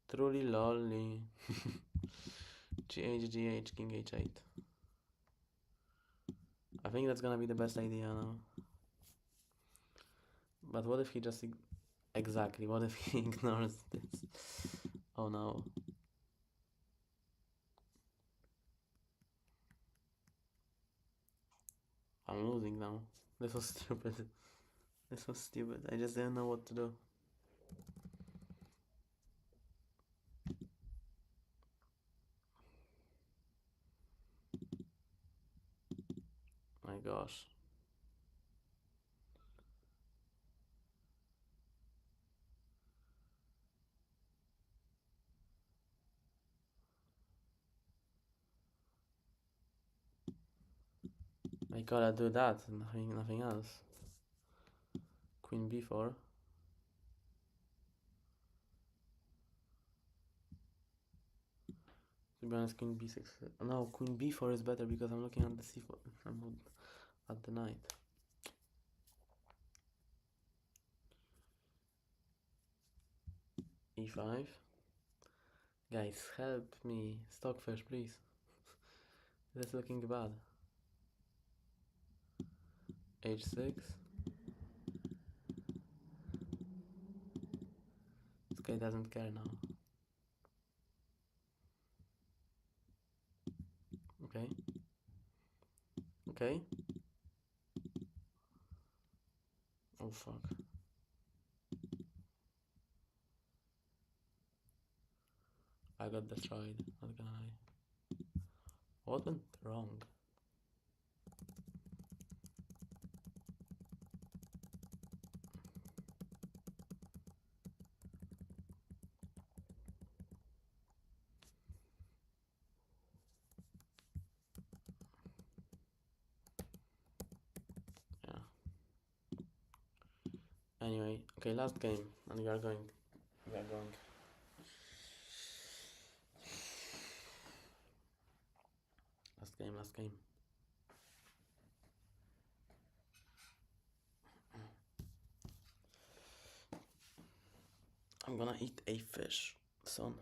Truly lolly. GH, king h8. I think that's gonna be the best idea now. But what if he just... Exactly, what if he ignores this? Oh no. I'm losing now. This was stupid. This was stupid. I just didn't know what to do. My gosh. I gotta do that, nothing else. Queen b4. To be honest, queen b6. No, queen b4 is better because I'm looking at the c4. I'm at the knight. e5. Guys, help me. Stockfish, please. This is looking bad. h6. This guy doesn't care now. Okay. Okay. Oh fuck. I got destroyed. Not gonna lie. What went wrong? Yeah. Anyway, okay, last game, and we are going. Last game. I'm gonna eat a fish soon.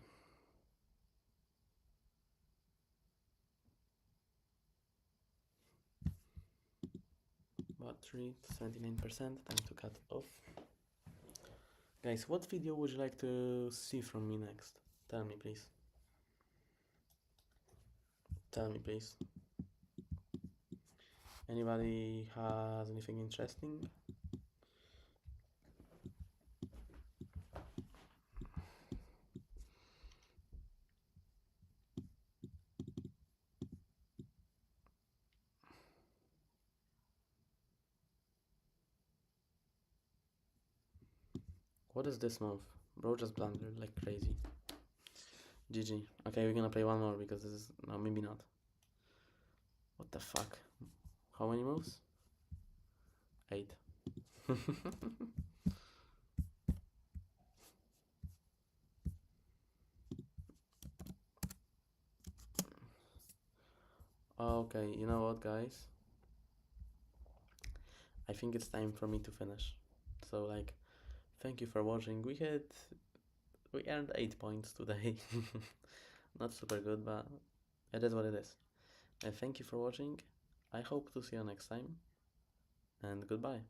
Battery 79%, time to cut off. Guys, what video would you like to see from me next? Tell me, please. Tell me, please. Anybody has anything interesting? What is this move? Bro just blundered like crazy. GG. Okay, we're gonna play one more because this is... No, maybe not. What the fuck? How many moves? 8. Okay, you know what, guys? I think it's time for me to finish. So, like, thank you for watching. We earned 8 points today. Not super good, but it is what it is. And thank you for watching. I hope to see you next time, and goodbye.